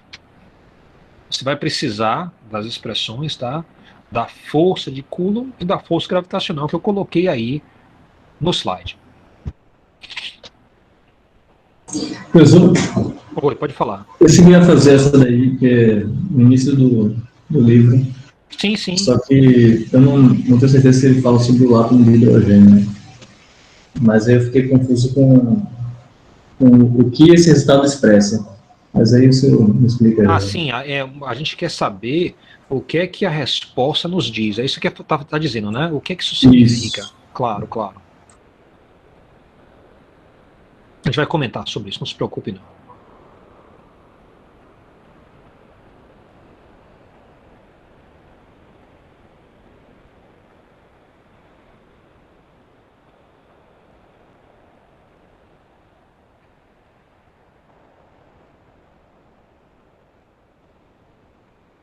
Você vai precisar das expressões, tá, da força de Coulomb e da força gravitacional que eu coloquei aí no slide. Professor, Oi, pode falar. eu cheguei a fazer essa daí, que é no início do livro, Sim, sim. só que eu não tenho certeza se ele fala sobre o átomo de hidrogênio, né? Mas aí eu fiquei confuso com o que esse resultado expressa. Mas aí o senhor me explica aí. Sim, a gente quer saber o que é que a resposta nos diz. É isso que está dizendo, né? O que é que isso significa? Isso. Claro, claro. A gente vai comentar sobre isso, não se preocupe não.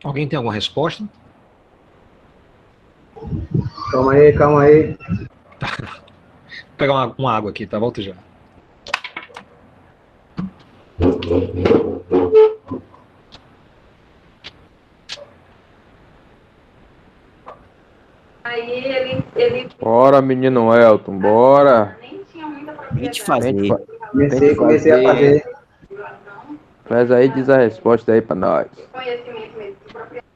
Alguém tem alguma resposta? Calma aí, calma aí. Vou pegar uma água aqui, tá? Volto já. Aí ele... Bora, menino Elton, bora. Nem tinha muita propriedade. Comecei a fazer. Faz aí, diz a resposta aí pra nós. Conhecimento mesmo, de propriedade.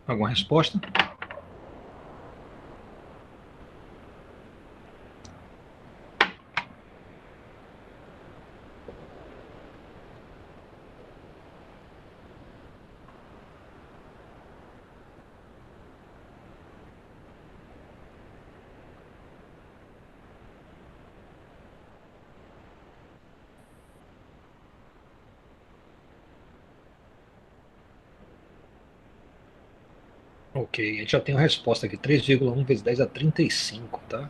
Alguma resposta? Ok, a gente já tem a resposta aqui, 3,1 vezes 10 a 35, tá?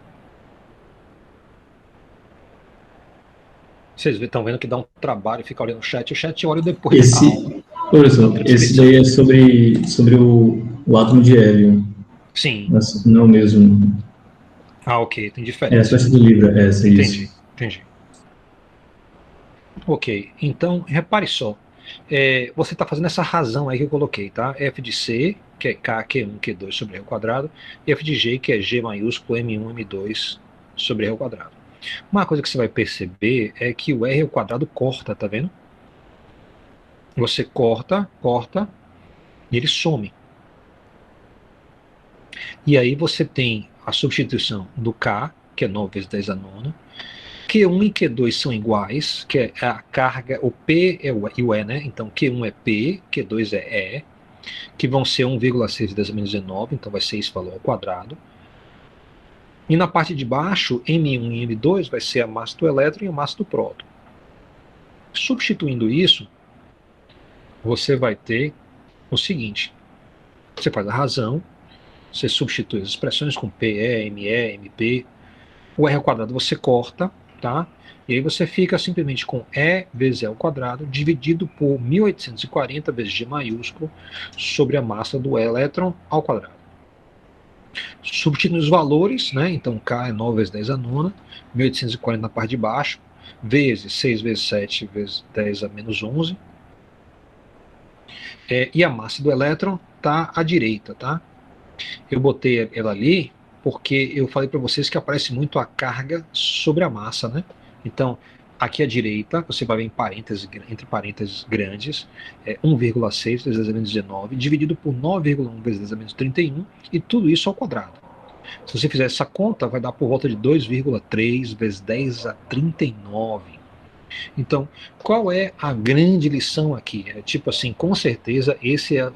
Vocês estão vendo que dá um trabalho ficar olhando o chat olha depois da aula. Professor, esse daí é sobre o átomo de hélio. Sim. Mas não mesmo. Ok, tem diferença. É a parte do livro, essa, entendi, isso. Entendi. Ok, então, repare só. Você está fazendo essa razão aí que eu coloquei, tá? F de C, que é K, Q1, Q2 sobre R ao quadrado, e F de G, que é G maiúsculo, M1, M2 sobre R ao quadrado. Uma coisa que você vai perceber é que o R ao quadrado corta, tá vendo? Você corta, e ele some. E aí você tem a substituição do K, que é 9 vezes 10 a nona. Q1 e Q2 são iguais, que é a carga, o P e o E, né? Então Q1 é P, Q2 é E, que vão ser 1,6 vezes 10 a 19, então vai ser esse valor ao quadrado. E na parte de baixo, M1 e M2 vai ser a massa do elétron e a massa do próton. Substituindo isso, você vai ter o seguinte: você faz a razão, você substitui as expressões com PE, ME, MP, o R ao quadrado você corta, tá? E aí você fica simplesmente com E vezes E ao quadrado, dividido por 1840 vezes G maiúsculo, sobre a massa do elétron ao quadrado. Substituindo os valores, né? Então K é 9 vezes 10 a nona, 1840 na parte de baixo, vezes 6 vezes 7 vezes 10 a menos 11. E a massa do elétron está à direita, tá? Eu botei ela ali porque eu falei para vocês que aparece muito a carga sobre a massa, né? Então, aqui à direita, você vai ver em parênteses, entre parênteses grandes, 1,6 vezes 10 a menos 19, dividido por 9,1 vezes 10 a menos 31, e tudo isso ao quadrado. Se você fizer essa conta, vai dar por volta de 2,3 vezes 10 a 39. Então, qual é a grande lição aqui? É tipo assim, com certeza, esse é,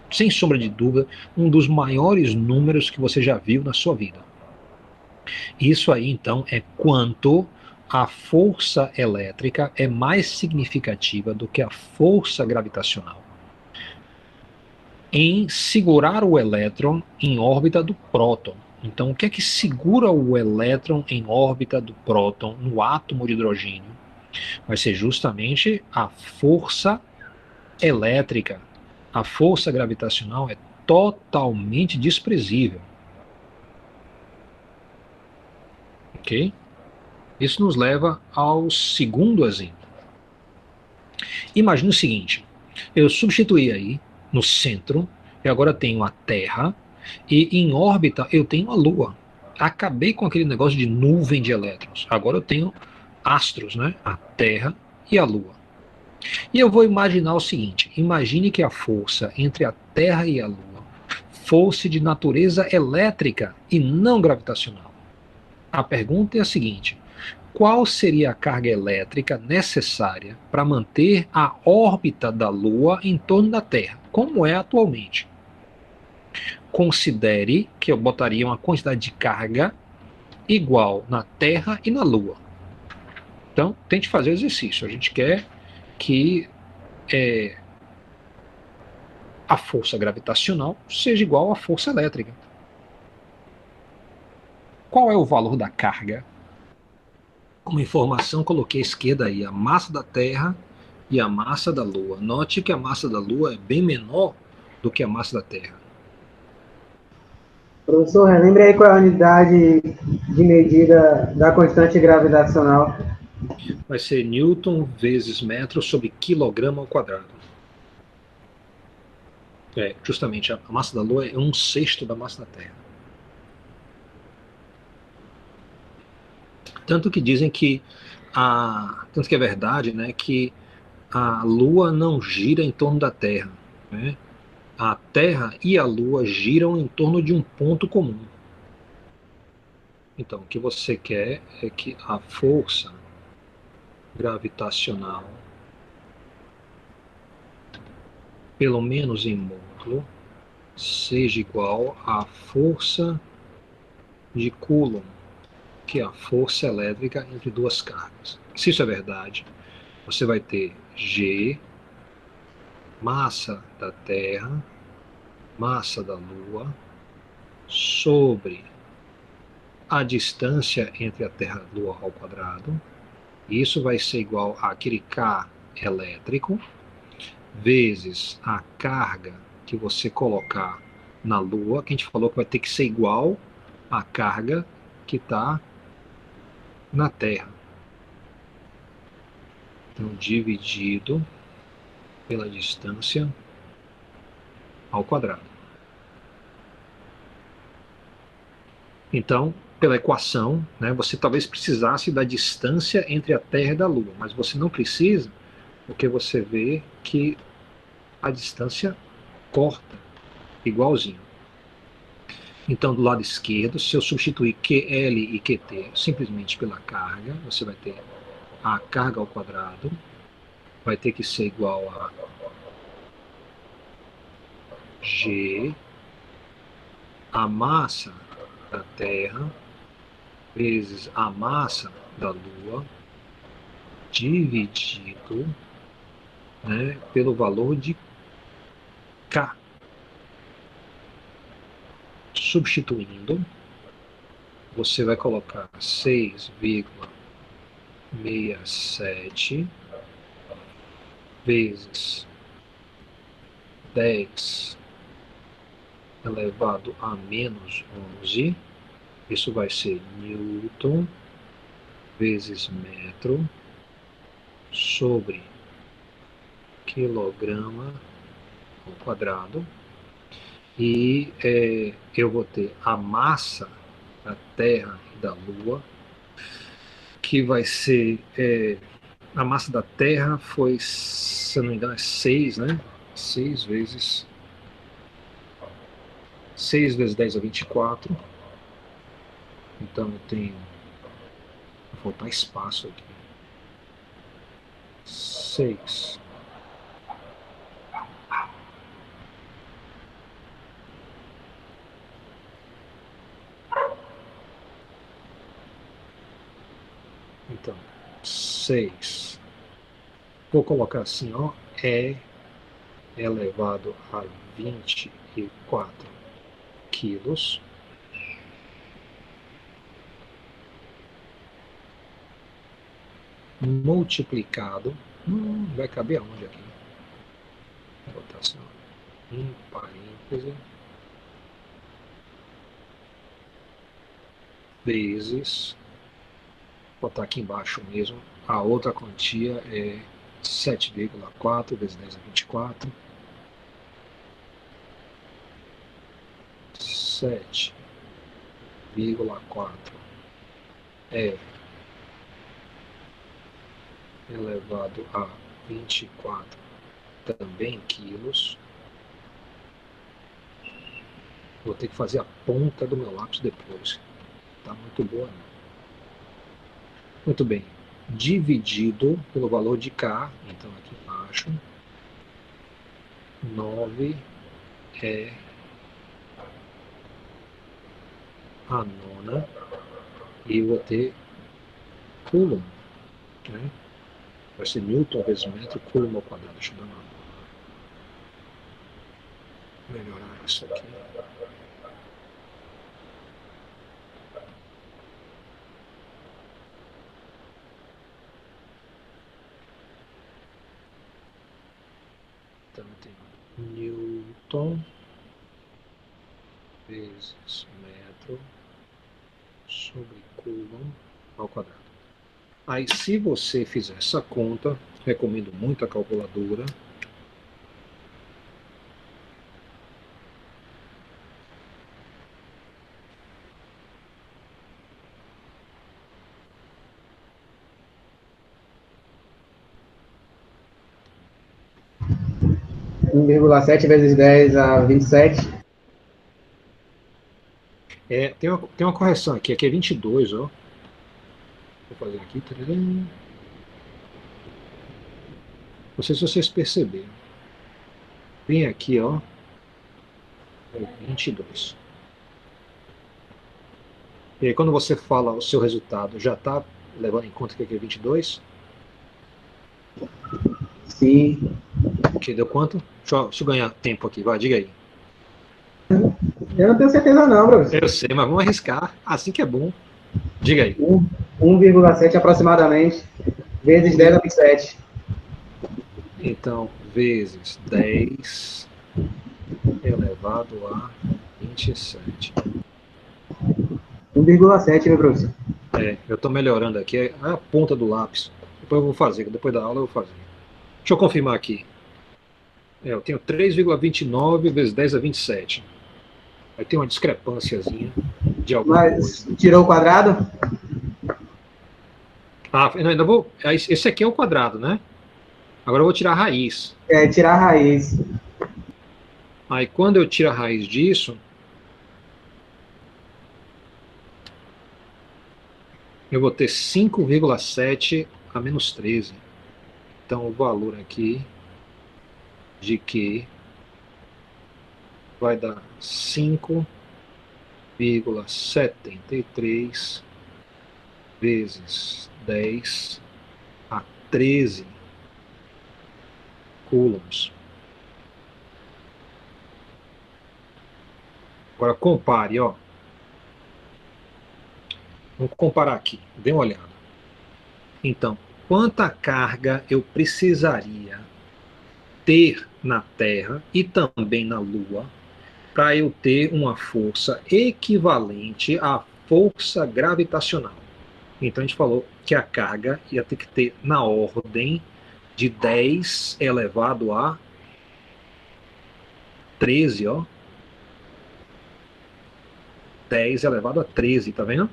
sem sombra de dúvida, um dos maiores números que você já viu na sua vida. Isso aí, então, é quanto a força elétrica é mais significativa do que a força gravitacional em segurar o elétron em órbita do próton. Então, o que é que segura o elétron em órbita do próton no átomo de hidrogênio? Vai ser justamente a força elétrica. A força gravitacional é totalmente desprezível. Ok? Isso nos leva ao segundo exemplo. Imagine o seguinte: eu substituí aí no centro, eu agora tenho a Terra, e em órbita eu tenho a Lua. Acabei com aquele negócio de nuvem de elétrons. Agora eu tenho astros, né? A Terra e a Lua. E eu vou imaginar o seguinte: imagine que a força entre a Terra e a Lua fosse de natureza elétrica e não gravitacional. A pergunta é a seguinte: qual seria a carga elétrica necessária para manter a órbita da Lua em torno da Terra, como é atualmente? Considere que eu botaria uma quantidade de carga igual na Terra e na Lua. Então, tente fazer o exercício. A gente quer que a força gravitacional seja igual à força elétrica. Qual é o valor da carga? Como informação, coloquei à esquerda aí a massa da Terra e a massa da Lua. Note que a massa da Lua é bem menor do que a massa da Terra. Professor, relembre aí qual é a unidade de medida da constante gravitacional. Vai ser Newton vezes metro sobre quilograma ao quadrado. Justamente, a massa da Lua é 1/6 da massa da Terra. Tanto que dizem que tanto que é verdade, né, que a Lua não gira em torno da Terra, né? A Terra e a Lua giram em torno de um ponto comum. Então, o que você quer é que a força gravitacional, pelo menos em módulo, seja igual à força de Coulomb, que é a força elétrica entre duas cargas. Se isso é verdade, você vai ter G, massa da Terra, massa da Lua, sobre a distância entre a Terra e a Lua ao quadrado. Isso vai ser igual àquele K elétrico, vezes a carga que você colocar na Lua, que a gente falou que vai ter que ser igual à carga que está na Terra. Então, dividido pela distância ao quadrado. Então, pela equação, né, você talvez precisasse da distância entre a Terra e a Lua, mas você não precisa, porque você vê que a distância corta igualzinho. Então, do lado esquerdo, se eu substituir QL e QT simplesmente pela carga, você vai ter a carga ao quadrado, vai ter que ser igual a G, a massa da Terra, vezes a massa da Lua, dividido, né, pelo valor de K. Substituindo, você vai colocar 6,1 67 vezes 10 elevado a menos 11. Isso vai ser Newton vezes metro sobre quilograma ao quadrado. E eu vou ter a massa da Terra e da Lua, que vai ser... a massa da Terra foi, se eu não me engano, é 6, né? 6 vezes 10 a 24. Então eu tenho... Vou faltar espaço aqui. 6. Então, 6. Vou colocar assim, ó, é elevado a 24 quilos multiplicado, vai caber aonde aqui? Vou botar assim, ó, em parêntese, vezes, vou botar aqui embaixo mesmo, a outra quantia é 7,4 vezes 10 a 24, 7,4 é elevado a 24 também quilos. Vou ter que fazer a ponta do meu lápis depois. Tá muito boa, não. Muito bem. Dividido pelo valor de K, então aqui embaixo, 9 é a nona, e eu vou ter Coulomb, né? Vai ser Newton vezes metro, Coulomb ao quadrado. Deixa eu dar uma melhorar isso aqui. Então eu tenho Newton vezes metro sobre Coulomb ao quadrado. Aí, se você fizer essa conta, recomendo muito a calculadora. Um 1,7 vezes 10 a 27. Tem uma correção aqui é 22, ó. Vou fazer aqui. Não sei se vocês perceberam. Vem aqui, ó. É 22. E aí, quando você fala o seu resultado, já está levando em conta que aqui é 22? Sim. Que deu quanto? Deixa eu ganhar tempo aqui, vai, diga aí. Eu não tenho certeza não, professor. Eu sei, mas vamos arriscar. Assim que é bom. Diga aí. 1,7 aproximadamente, vezes 10 a 27. Então, vezes 10 elevado a 27. 1,7, meu professor. Eu estou melhorando aqui. É a ponta do lápis. Depois eu vou fazer. Depois da aula eu vou fazer. Deixa eu confirmar aqui. Eu tenho 3,29 vezes 10 a 27. Aí tem uma discrepânciazinha de alguma coisa. Mas tirou o quadrado? Não, ainda vou. Esse aqui é o quadrado, né? Agora eu vou tirar a raiz. Tirar a raiz. Aí quando eu tiro a raiz disso, eu vou ter 5,7 a menos 13. Então o valor aqui de Q vai dar 5,73 vezes 10 a 13 coulombs. Agora compare, ó. Vamos comparar aqui, dê uma olhada. Então, quanta carga eu precisaria ter na Terra e também na Lua para eu ter uma força equivalente à força gravitacional? Então a gente falou que a carga ia ter que ter na ordem de 10 elevado a 13, ó. 10 elevado a 13, tá vendo?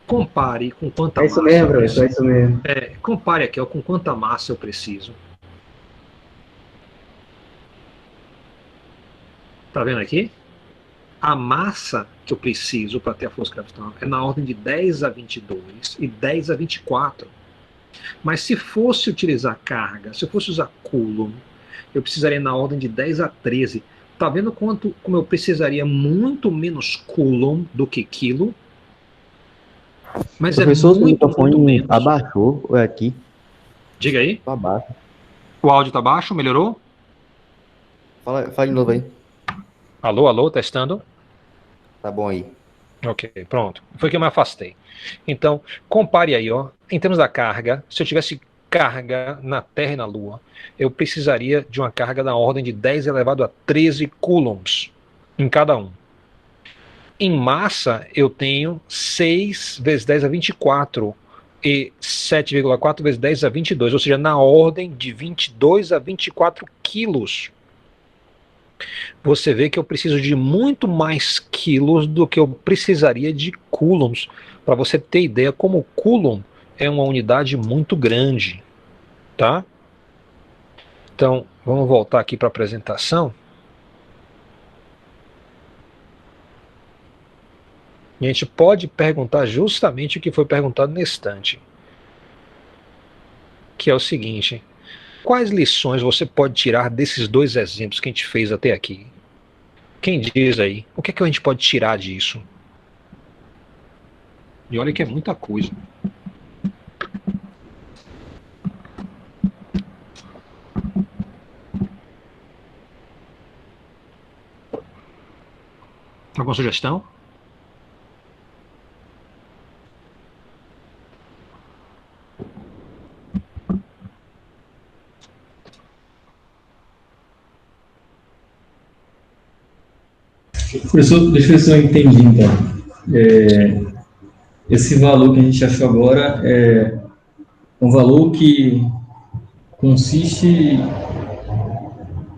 Compare com quanta É isso massa mesmo, eu professor, é preciso. isso mesmo. Compare aqui, ó, com quanta massa eu preciso. Tá vendo aqui? A massa que eu preciso para ter a força gravitacional é na ordem de 10 a 22 e 10 a 24. Mas se fosse utilizar carga, se eu fosse usar Coulomb, eu precisaria na ordem de 10 a 13. Tá vendo como eu precisaria muito menos Coulomb do que quilo? Mas Professor, é seu muito, muito microfone menos. abaixou, ou é aqui? Diga aí. Tá abaixo. O áudio tá baixo? Melhorou? Fala de novo aí. Alô, alô, testando. Tá bom aí. Ok, pronto. Foi que eu me afastei. Então, compare aí, ó. Em termos da carga, se eu tivesse carga na Terra e na Lua, eu precisaria de uma carga na ordem de 10 elevado a 13 coulombs em cada um. Em massa, eu tenho 6 vezes 10 a 24 e 7,4 vezes 10 a 22, ou seja, na ordem de 22 a 24 quilos. Você vê que eu preciso de muito mais quilos do que eu precisaria de coulombs, para você ter ideia como coulomb é uma unidade muito grande, tá? Então, vamos voltar aqui para a apresentação. E a gente pode perguntar justamente o que foi perguntado na estante, que é o seguinte: quais lições você pode tirar desses dois exemplos que a gente fez até aqui? Quem diz aí? O que é que a gente pode tirar disso? E olha que é muita coisa. Alguma sugestão? Professor, deixa eu ver se eu entendi, então. Esse valor que a gente achou agora é um valor que consiste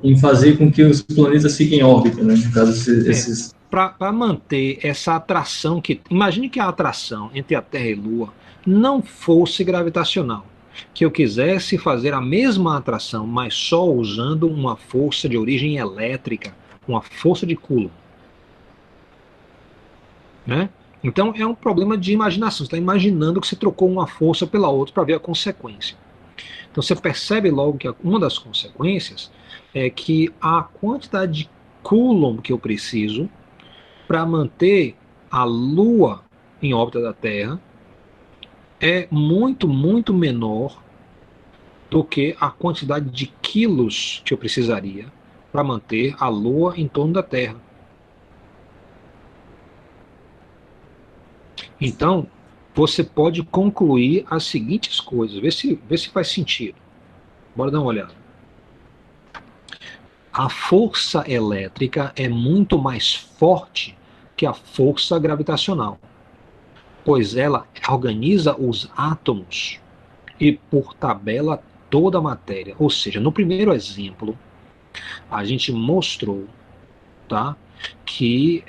em fazer com que os planetas fiquem em órbita, né? No caso, esses... Para manter essa atração que... Imagine que a atração entre a Terra e a Lua não fosse gravitacional. Que eu quisesse fazer a mesma atração, mas só usando uma força de origem elétrica, uma força de Coulomb. Né? Então é um problema de imaginação. Você está imaginando que você trocou uma força pela outra para ver a consequência. Então você percebe logo que uma das consequências é que a quantidade de Coulomb que eu preciso para manter a Lua em órbita da Terra é muito, muito menor do que a quantidade de quilos que eu precisaria para manter a Lua em torno da Terra. Então, você pode concluir as seguintes coisas, vê se faz sentido. Bora dar uma olhada. A força elétrica é muito mais forte que a força gravitacional, pois ela organiza os átomos e, por tabela, toda a matéria. Ou seja, no primeiro exemplo, a gente mostrou, tá, que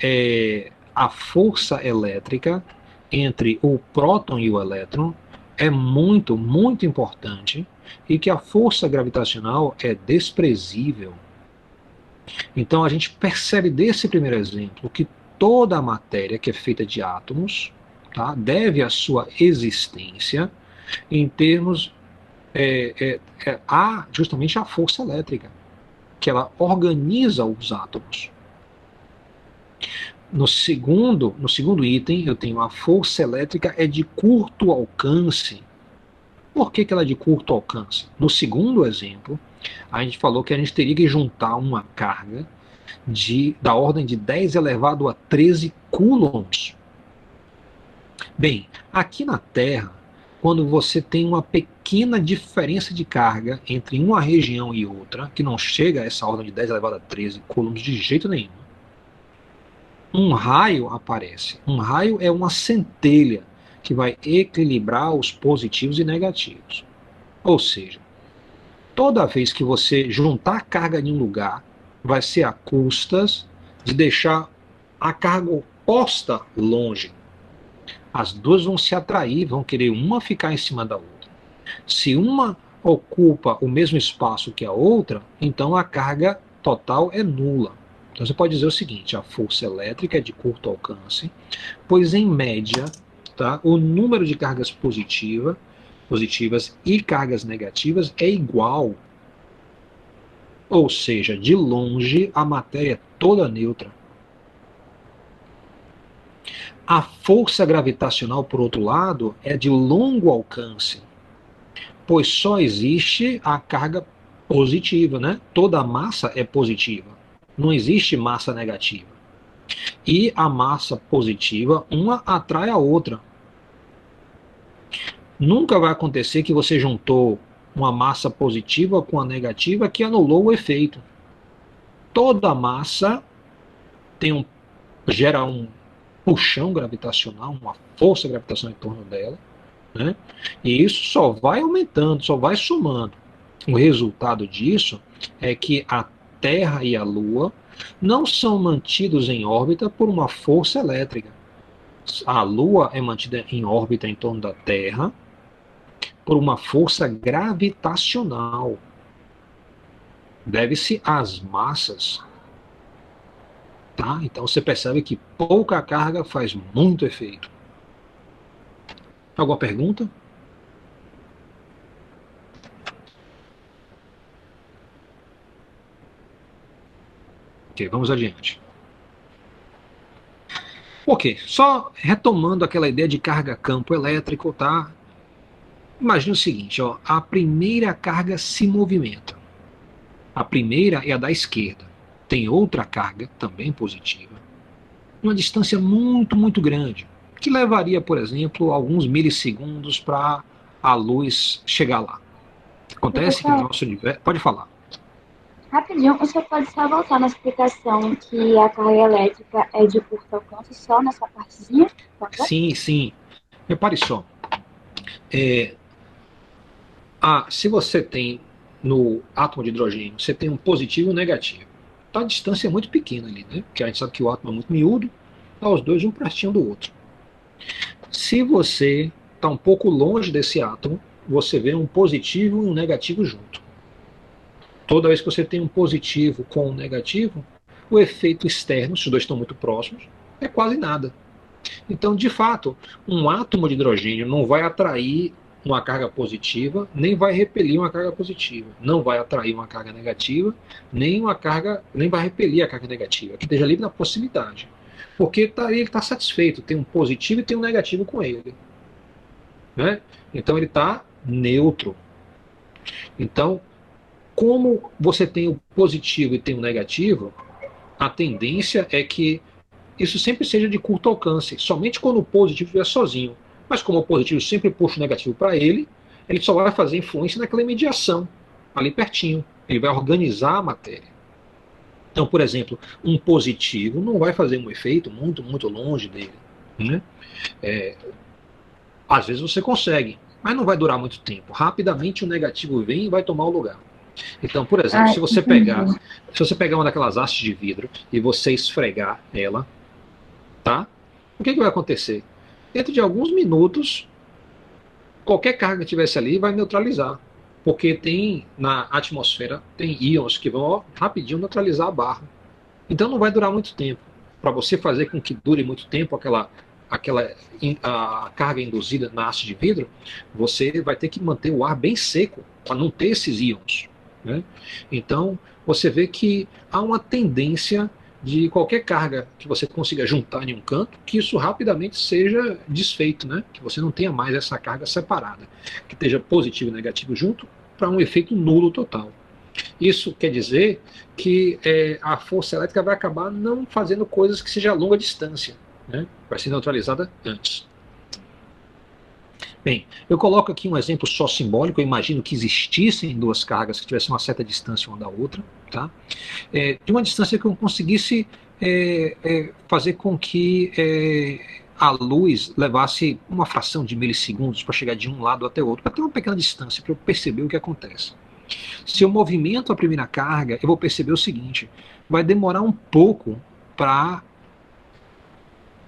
a força elétrica entre o próton e o elétron é muito, muito importante e que a força gravitacional é desprezível. Então a gente percebe desse primeiro exemplo que toda a matéria que é feita de átomos, tá, deve a sua existência em termos justamente a força elétrica, que ela organiza os átomos. No segundo item, eu tenho a força elétrica é de curto alcance. Por que ela é de curto alcance? No segundo exemplo, a gente falou que a gente teria que juntar uma carga da ordem de 10 elevado a 13 coulombs. Bem, aqui na Terra, quando você tem uma pequena diferença de carga entre uma região e outra, que não chega a essa ordem de 10 elevado a 13 coulombs de jeito nenhum, um raio aparece. Um raio é uma centelha que vai equilibrar os positivos e negativos. Ou seja, toda vez que você juntar carga em um lugar, vai ser a custas de deixar a carga oposta longe. As duas vão se atrair, vão querer uma ficar em cima da outra. Se uma ocupa o mesmo espaço que a outra, então a carga total é nula. Então você pode dizer o seguinte: a força elétrica é de curto alcance, pois em média, tá, o número de cargas positivas e cargas negativas é igual. Ou seja, de longe a matéria é toda neutra. A força gravitacional, por outro lado, é de longo alcance, pois só existe a carga positiva, né? Toda a massa é positiva, não existe massa negativa. E a massa positiva, uma atrai a outra. Nunca vai acontecer que você juntou uma massa positiva com a negativa que anulou o efeito. Toda massa gera um puxão gravitacional, uma força gravitacional em torno dela, né? E isso só vai aumentando, só vai somando. O resultado disso é que a Terra e a Lua não são mantidos em órbita por uma força elétrica. A Lua é mantida em órbita em torno da Terra por uma força gravitacional. Deve-se às massas. Tá? Então você percebe que pouca carga faz muito efeito. Alguma pergunta? Ok, vamos adiante. Ok, só retomando aquela ideia de carga-campo elétrico, tá? Imagina o seguinte, ó, a primeira carga se movimenta. A primeira é a da esquerda. Tem outra carga, também positiva, uma distância muito, muito grande, que levaria, por exemplo, alguns milissegundos para a luz chegar lá. Acontece que no nosso universo... Pode falar. Rapidinho, você pode só voltar na explicação que a carga elétrica é de curto alcance só nessa partezinha? Por favor? Sim, sim. Repare só. Se você tem no átomo de hidrogênio, você tem um positivo e um negativo. Então a distância é muito pequena ali, né? Porque a gente sabe que o átomo é muito miúdo, tá os dois um pertinho do outro. Se você está um pouco longe desse átomo, você vê um positivo e um negativo junto. Toda vez que você tem um positivo com um negativo, o efeito externo, se os dois estão muito próximos, é quase nada. Então, de fato, um átomo de hidrogênio não vai atrair uma carga positiva, nem vai repelir uma carga positiva. Não vai atrair uma carga negativa, nem vai repelir a carga negativa, que esteja ali na proximidade. Porque ele está satisfeito, tem um positivo e tem um negativo com ele. Né? Então ele está neutro. Então, como você tem o positivo e tem o negativo, a tendência é que isso sempre seja de curto alcance, somente quando o positivo estiver sozinho. Mas como o positivo sempre puxa o negativo para ele só vai fazer influência naquela mediação, ali pertinho. Ele vai organizar a matéria. Então, por exemplo, um positivo não vai fazer um efeito muito, muito longe dele. Né? Às vezes você consegue, mas não vai durar muito tempo. Rapidamente o negativo vem e vai tomar o lugar. Então, por exemplo, se você pegar uma daquelas hastes de vidro e você esfregar ela, tá? O que vai acontecer? Dentro de alguns minutos, qualquer carga que tivesse ali vai neutralizar. Porque na atmosfera tem íons que vão rapidinho neutralizar a barra. Então não vai durar muito tempo. Para você fazer com que dure muito tempo a carga induzida na haste de vidro, você vai ter que manter o ar bem seco para não ter esses íons. Né? Então você vê que há uma tendência de qualquer carga que você consiga juntar em um canto, que isso rapidamente seja desfeito, né? Que você não tenha mais essa carga separada, que esteja positivo e negativo junto, para um efeito nulo total. Isso quer dizer que a força elétrica vai acabar não fazendo coisas que sejam a longa distância, né? Vai ser neutralizada antes. Bem, eu coloco aqui um exemplo só simbólico. Eu imagino que existissem duas cargas que tivessem uma certa distância uma da outra, tá? De uma distância que eu conseguisse fazer com que a luz levasse uma fração de milissegundos para chegar de um lado até o outro, para ter uma pequena distância, para eu perceber o que acontece. Se eu movimento a primeira carga, eu vou perceber o seguinte: vai demorar um pouco para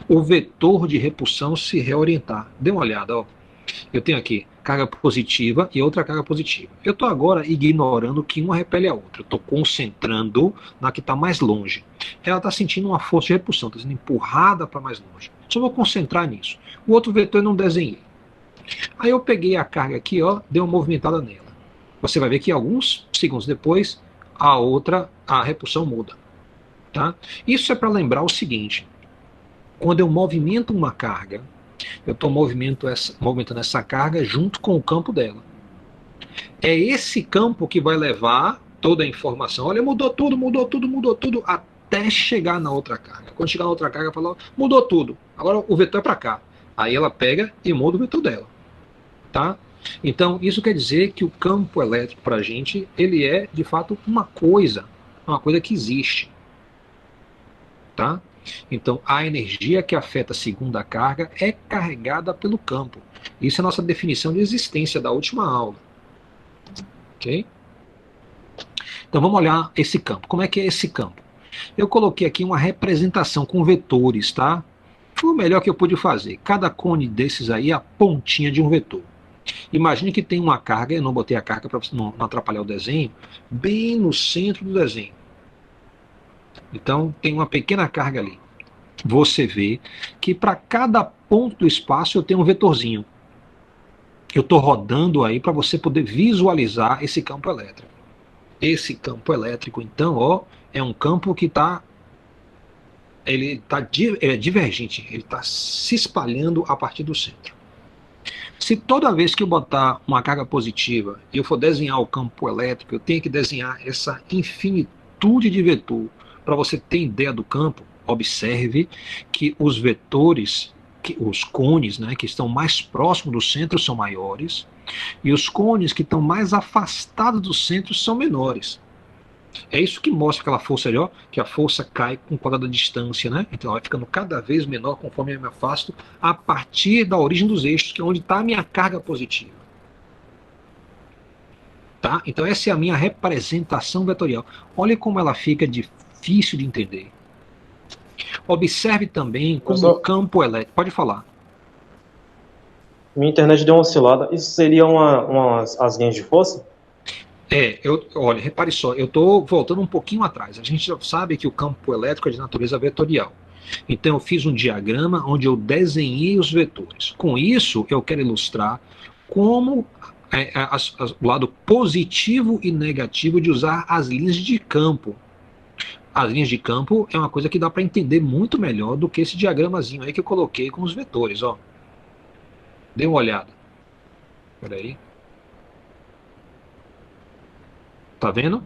o vetor de repulsão se reorientar. Dê uma olhada, ó. Eu tenho aqui carga positiva e outra carga positiva. Eu estou agora ignorando que uma repele a outra. Eu estou concentrando na que está mais longe. Ela está sentindo uma força de repulsão, está sendo empurrada para mais longe. Só vou concentrar nisso. O outro vetor eu não desenhei. Aí eu peguei a carga aqui, ó, dei uma movimentada nela. Você vai ver que alguns segundos depois, a repulsão muda. Tá? Isso é para lembrar o seguinte: quando eu movimento uma carga, eu estou movimentando essa carga junto com o campo dela. É esse campo que vai levar toda a informação. Olha, mudou tudo, até chegar na outra carga. Quando chegar na outra carga, fala, mudou tudo. Agora o vetor é para cá. Aí ela pega e muda o vetor dela. Tá? Então, isso quer dizer que o campo elétrico para a gente, ele é, de fato, uma coisa que existe. Tá? Então, a energia que afeta a segunda carga é carregada pelo campo. Isso é a nossa definição de existência da última aula. Ok? Então, vamos olhar esse campo. Como é que é esse campo? Eu coloquei aqui uma representação com vetores, tá? Foi o melhor que eu pude fazer. Cada cone desses aí é a pontinha de um vetor. Imagine que tem uma carga, eu não botei a carga para não atrapalhar o desenho, bem no centro do desenho. Então, tem uma pequena carga ali. Você vê que para cada ponto do espaço eu tenho um vetorzinho. Eu estou rodando aí para você poder visualizar esse campo elétrico. Esse campo elétrico, então, ó, é um campo que ele é divergente, ele está se espalhando a partir do centro. Se toda vez que eu botar uma carga positiva e eu for desenhar o campo elétrico, eu tenho que desenhar essa infinitude de vetor para você ter ideia do campo, observe que os vetores, os cones, né, que estão mais próximos do centro são maiores e os cones que estão mais afastados do centro são menores. É isso que mostra aquela força ali, ó, que a força cai com o quadrado da distância, né? Então ela vai ficando cada vez menor conforme eu me afasto a partir da origem dos eixos, que é onde está a minha carga positiva. Tá? Então essa é a minha representação vetorial. Olha como ela fica difícil de entender. Observe também como o campo elétrico... Pode falar. Minha internet deu uma oscilada. Isso seria as linhas de força? Olha, repare só, eu estou voltando um pouquinho atrás. A gente já sabe que o campo elétrico é de natureza vetorial. Então eu fiz um diagrama onde eu desenhei os vetores. Com isso, eu quero ilustrar como o lado positivo e negativo de usar as linhas de campo. As linhas de campo é uma coisa que dá para entender muito melhor do que esse diagramazinho aí que eu coloquei com os vetores, ó. Dê uma olhada. Espera aí. Tá vendo?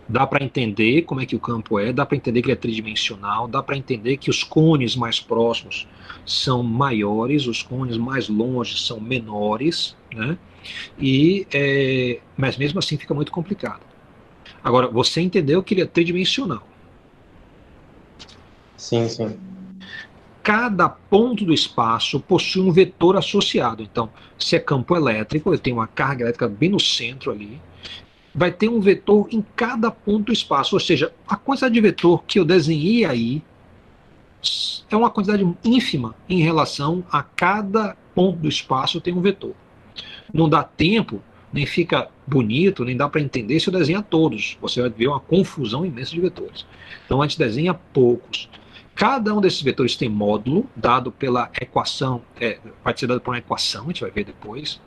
Dá para entender como é que o campo é, dá para entender que ele é tridimensional, dá para entender que os cones mais próximos são maiores, os cones mais longe são menores, né? Mas mesmo assim fica muito complicado. Agora, você entendeu que ele é tridimensional. Sim, sim. Cada ponto do espaço possui um vetor associado. Então, se é campo elétrico, eu tenho uma carga elétrica bem no centro ali, vai ter um vetor em cada ponto do espaço. Ou seja, a quantidade de vetor que eu desenhei aí é uma quantidade ínfima em relação a cada ponto do espaço tem um vetor. Não dá tempo, nem fica bonito, nem dá para entender se eu desenhar todos. Você vai ver uma confusão imensa de vetores. Então a gente desenha poucos. Cada um desses vetores tem módulo, dado pela equação, vai ser dado por uma equação, a gente vai ver depois.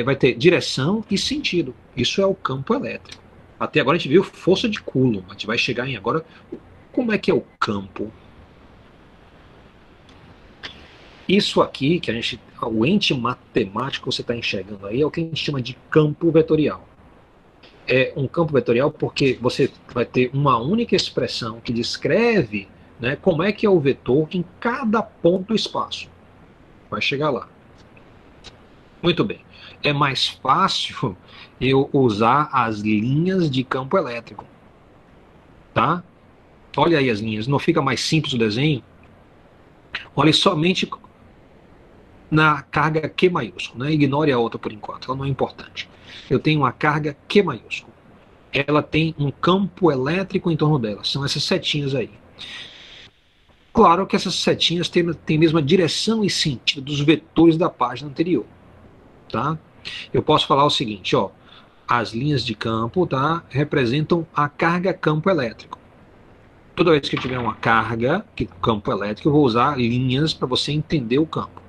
Vai ter direção e sentido. Isso é o campo elétrico. Até agora a gente viu força de Coulomb. A gente vai chegar em agora como é que é o campo. Isso aqui, o ente matemático que você está enxergando aí, é o que a gente chama de campo vetorial. É um campo vetorial porque você vai ter uma única expressão que descreve, né, como é que é o vetor em cada ponto do espaço. vai chegar lá. Muito bem. É mais fácil eu usar as linhas de campo elétrico. Tá? Olha aí as linhas. Não fica mais simples o desenho? Olhe somente na carga Q maiúsculo, né? Ignore a outra por enquanto, ela não é importante. Eu tenho uma carga Q maiúsculo. Ela tem um campo elétrico em torno dela. São essas setinhas aí. Claro que essas setinhas têm a mesma direção e sentido dos vetores da página anterior. Tá? Eu posso falar o seguinte, ó. As linhas de campo, tá, representam a carga campo elétrico. Toda vez que eu tiver uma carga, campo elétrico, eu vou usar linhas para você entender o campo.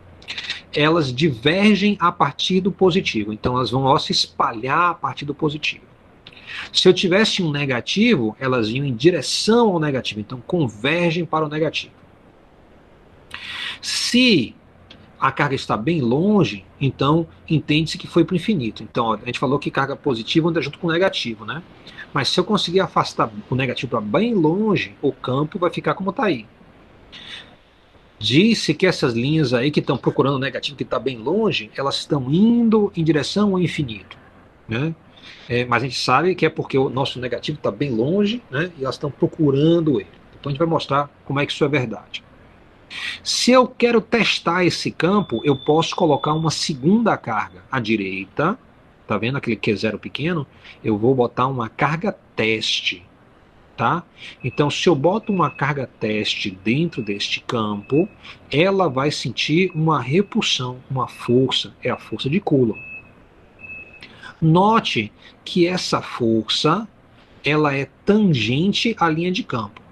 Elas divergem a partir do positivo, então elas vão se espalhar a partir do positivo. Se eu tivesse um negativo, elas iam em direção ao negativo, então convergem para o negativo. Se a carga está bem longe, então entende-se que foi para o infinito. Então, ó, a gente falou que carga positiva anda junto com o negativo, né? Mas se eu conseguir afastar o negativo para bem longe, o campo vai ficar como está aí. Disse que essas linhas aí que estão procurando o negativo que está bem longe, elas estão indo em direção ao infinito, né? Mas a gente sabe que é porque o nosso negativo está bem longe, né? E elas estão procurando ele. Então a gente vai mostrar como é que isso é verdade. Se eu quero testar esse campo, eu posso colocar uma segunda carga à direita. Tá vendo aquele Q0 pequeno? Eu vou botar uma carga teste. Tá? Então, se eu boto uma carga teste dentro deste campo, ela vai sentir uma repulsão, uma força, é a força de Coulomb. Note que essa força, ela é tangente à linha de campo,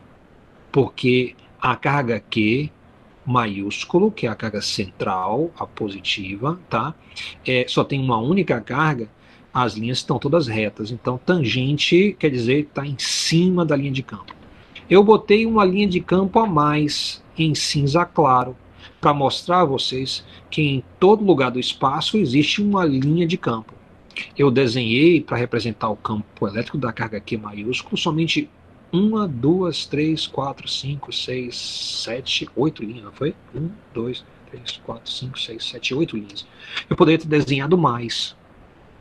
porque a carga Q maiúsculo, que é a carga central, a positiva, tá? Só tem uma única carga, as linhas estão todas retas, então tangente quer dizer que está em cima da linha de campo. Eu botei uma linha de campo a mais em cinza claro, para mostrar a vocês que em todo lugar do espaço existe uma linha de campo. Eu desenhei para representar o campo elétrico da carga Q maiúsculo somente 1, 2, 3, 4, 5, 6, 7, 8 linhas, não foi? 1, 2, 3, 4, 5, 6, 7, 8 linhas. Eu poderia ter desenhado mais.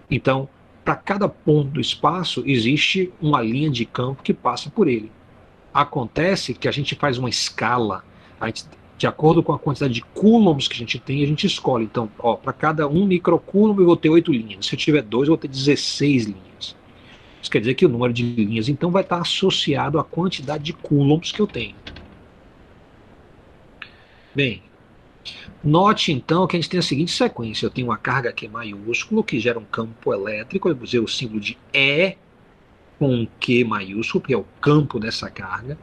Então, para cada ponto do espaço, existe uma linha de campo que passa por ele. Acontece que a gente faz uma escala, de acordo com a quantidade de coulombs que a gente tem, a gente escolhe. Então, para cada 1 microcoulomb eu vou ter 8 linhas. Se eu tiver 2, eu vou ter 16 linhas. Isso quer dizer que o número de linhas, então, vai estar associado à quantidade de coulombs que eu tenho. Bem, note, então, que a gente tem a seguinte sequência. Eu tenho uma carga Q maiúsculo, que gera um campo elétrico. Eu vou usar o símbolo de E com um Q maiúsculo, que é o campo dessa carga.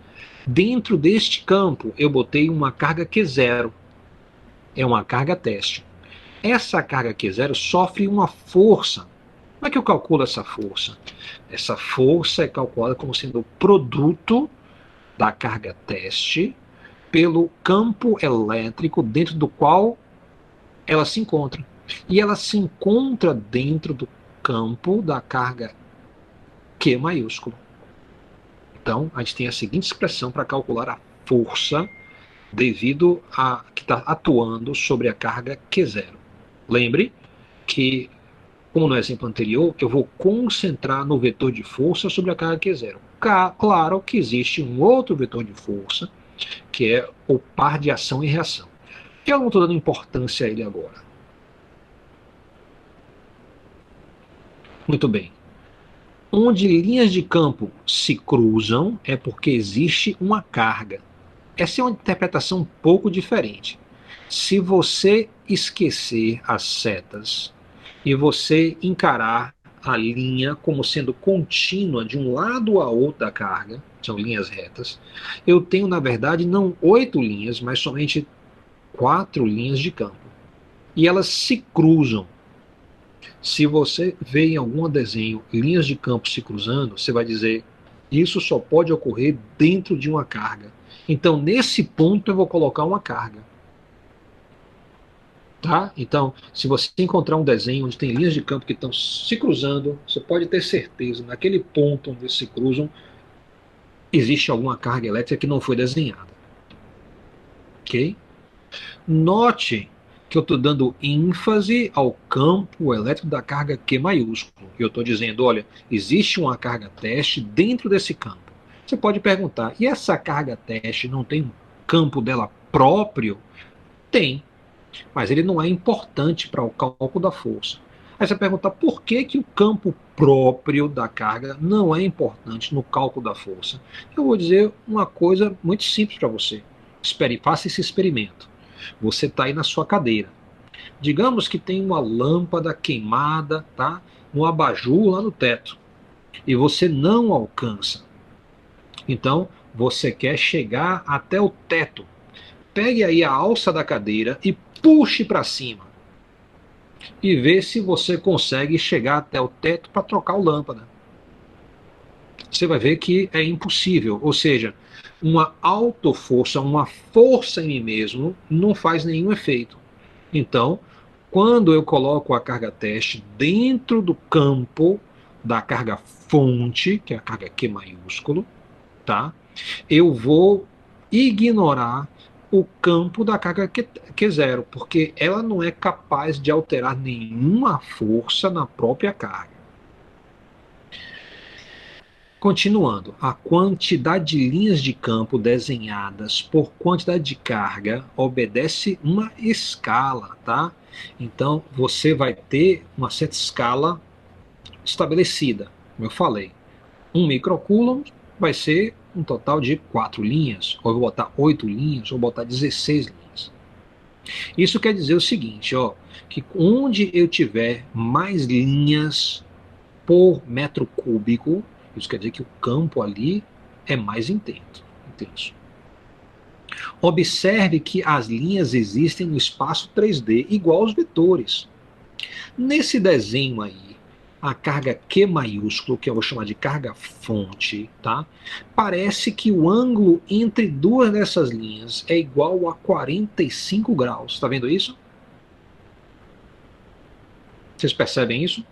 Dentro deste campo, eu botei uma carga Q0. É uma carga teste. Essa carga Q0 sofre uma força. Como é que eu calculo essa força? Essa força é calculada como sendo o produto da carga teste pelo campo elétrico dentro do qual ela se encontra. E ela se encontra dentro do campo da carga Q maiúsculo. Então, a gente tem a seguinte expressão para calcular a força devido a que está atuando sobre a carga Q0. Lembre que, como no exemplo anterior, eu vou concentrar no vetor de força sobre a carga Q0. Claro que existe um outro vetor de força, que é o par de ação e reação. Eu não estou dando importância a ele agora. Muito bem. Onde linhas de campo se cruzam é porque existe uma carga. Essa é uma interpretação um pouco diferente. Se você esquecer as setas e você encarar a linha como sendo contínua de um lado a outro da carga, são linhas retas, eu tenho, na verdade, não 8 linhas, mas somente 4 linhas de campo. E elas se cruzam. Se você vê em algum desenho linhas de campo se cruzando, você vai dizer, isso só pode ocorrer dentro de uma carga. Então, nesse ponto, eu vou colocar uma carga. Tá? Então, se você encontrar um desenho onde tem linhas de campo que estão se cruzando, você pode ter certeza, naquele ponto onde se cruzam, existe alguma carga elétrica que não foi desenhada. Ok? Note que eu estou dando ênfase ao campo elétrico da carga Q maiúsculo. Eu estou dizendo, olha, existe uma carga teste dentro desse campo. Você pode perguntar, e essa carga teste não tem um campo dela próprio? Tem, mas ele não é importante para o cálculo da força. Aí você pergunta, por que que o campo próprio da carga não é importante no cálculo da força? Eu vou dizer uma coisa muito simples para você. Faça esse experimento. Você está aí na sua cadeira. Digamos que tem uma lâmpada queimada, tá? Um abajur lá no teto. E você não alcança. Então, você quer chegar até o teto. Pegue aí a alça da cadeira e puxe para cima. E vê se você consegue chegar até o teto para trocar o lâmpada. Você vai ver que é impossível. Ou seja, uma autoforça, uma força em mim mesmo, não faz nenhum efeito. Então, quando eu coloco a carga teste dentro do campo da carga fonte, que é a carga Q maiúsculo, tá? Eu vou ignorar o campo da carga Q0, porque ela não é capaz de alterar nenhuma força na própria carga. Continuando, a quantidade de linhas de campo desenhadas por quantidade de carga obedece uma escala, tá? Então, você vai ter uma certa escala estabelecida, como eu falei. 1 microcoulomb vai ser um total de 4 linhas, ou eu vou botar 8 linhas, ou botar 16 linhas. Isso quer dizer o seguinte, ó, que onde eu tiver mais linhas por metro cúbico, isso quer dizer que o campo ali é mais intenso. Observe que as linhas existem no espaço 3D, igual aos vetores. Nesse desenho aí, a carga Q maiúsculo, que eu vou chamar de carga fonte, tá? Parece que o ângulo entre duas dessas linhas é igual a 45 graus. Está vendo isso? Vocês percebem isso?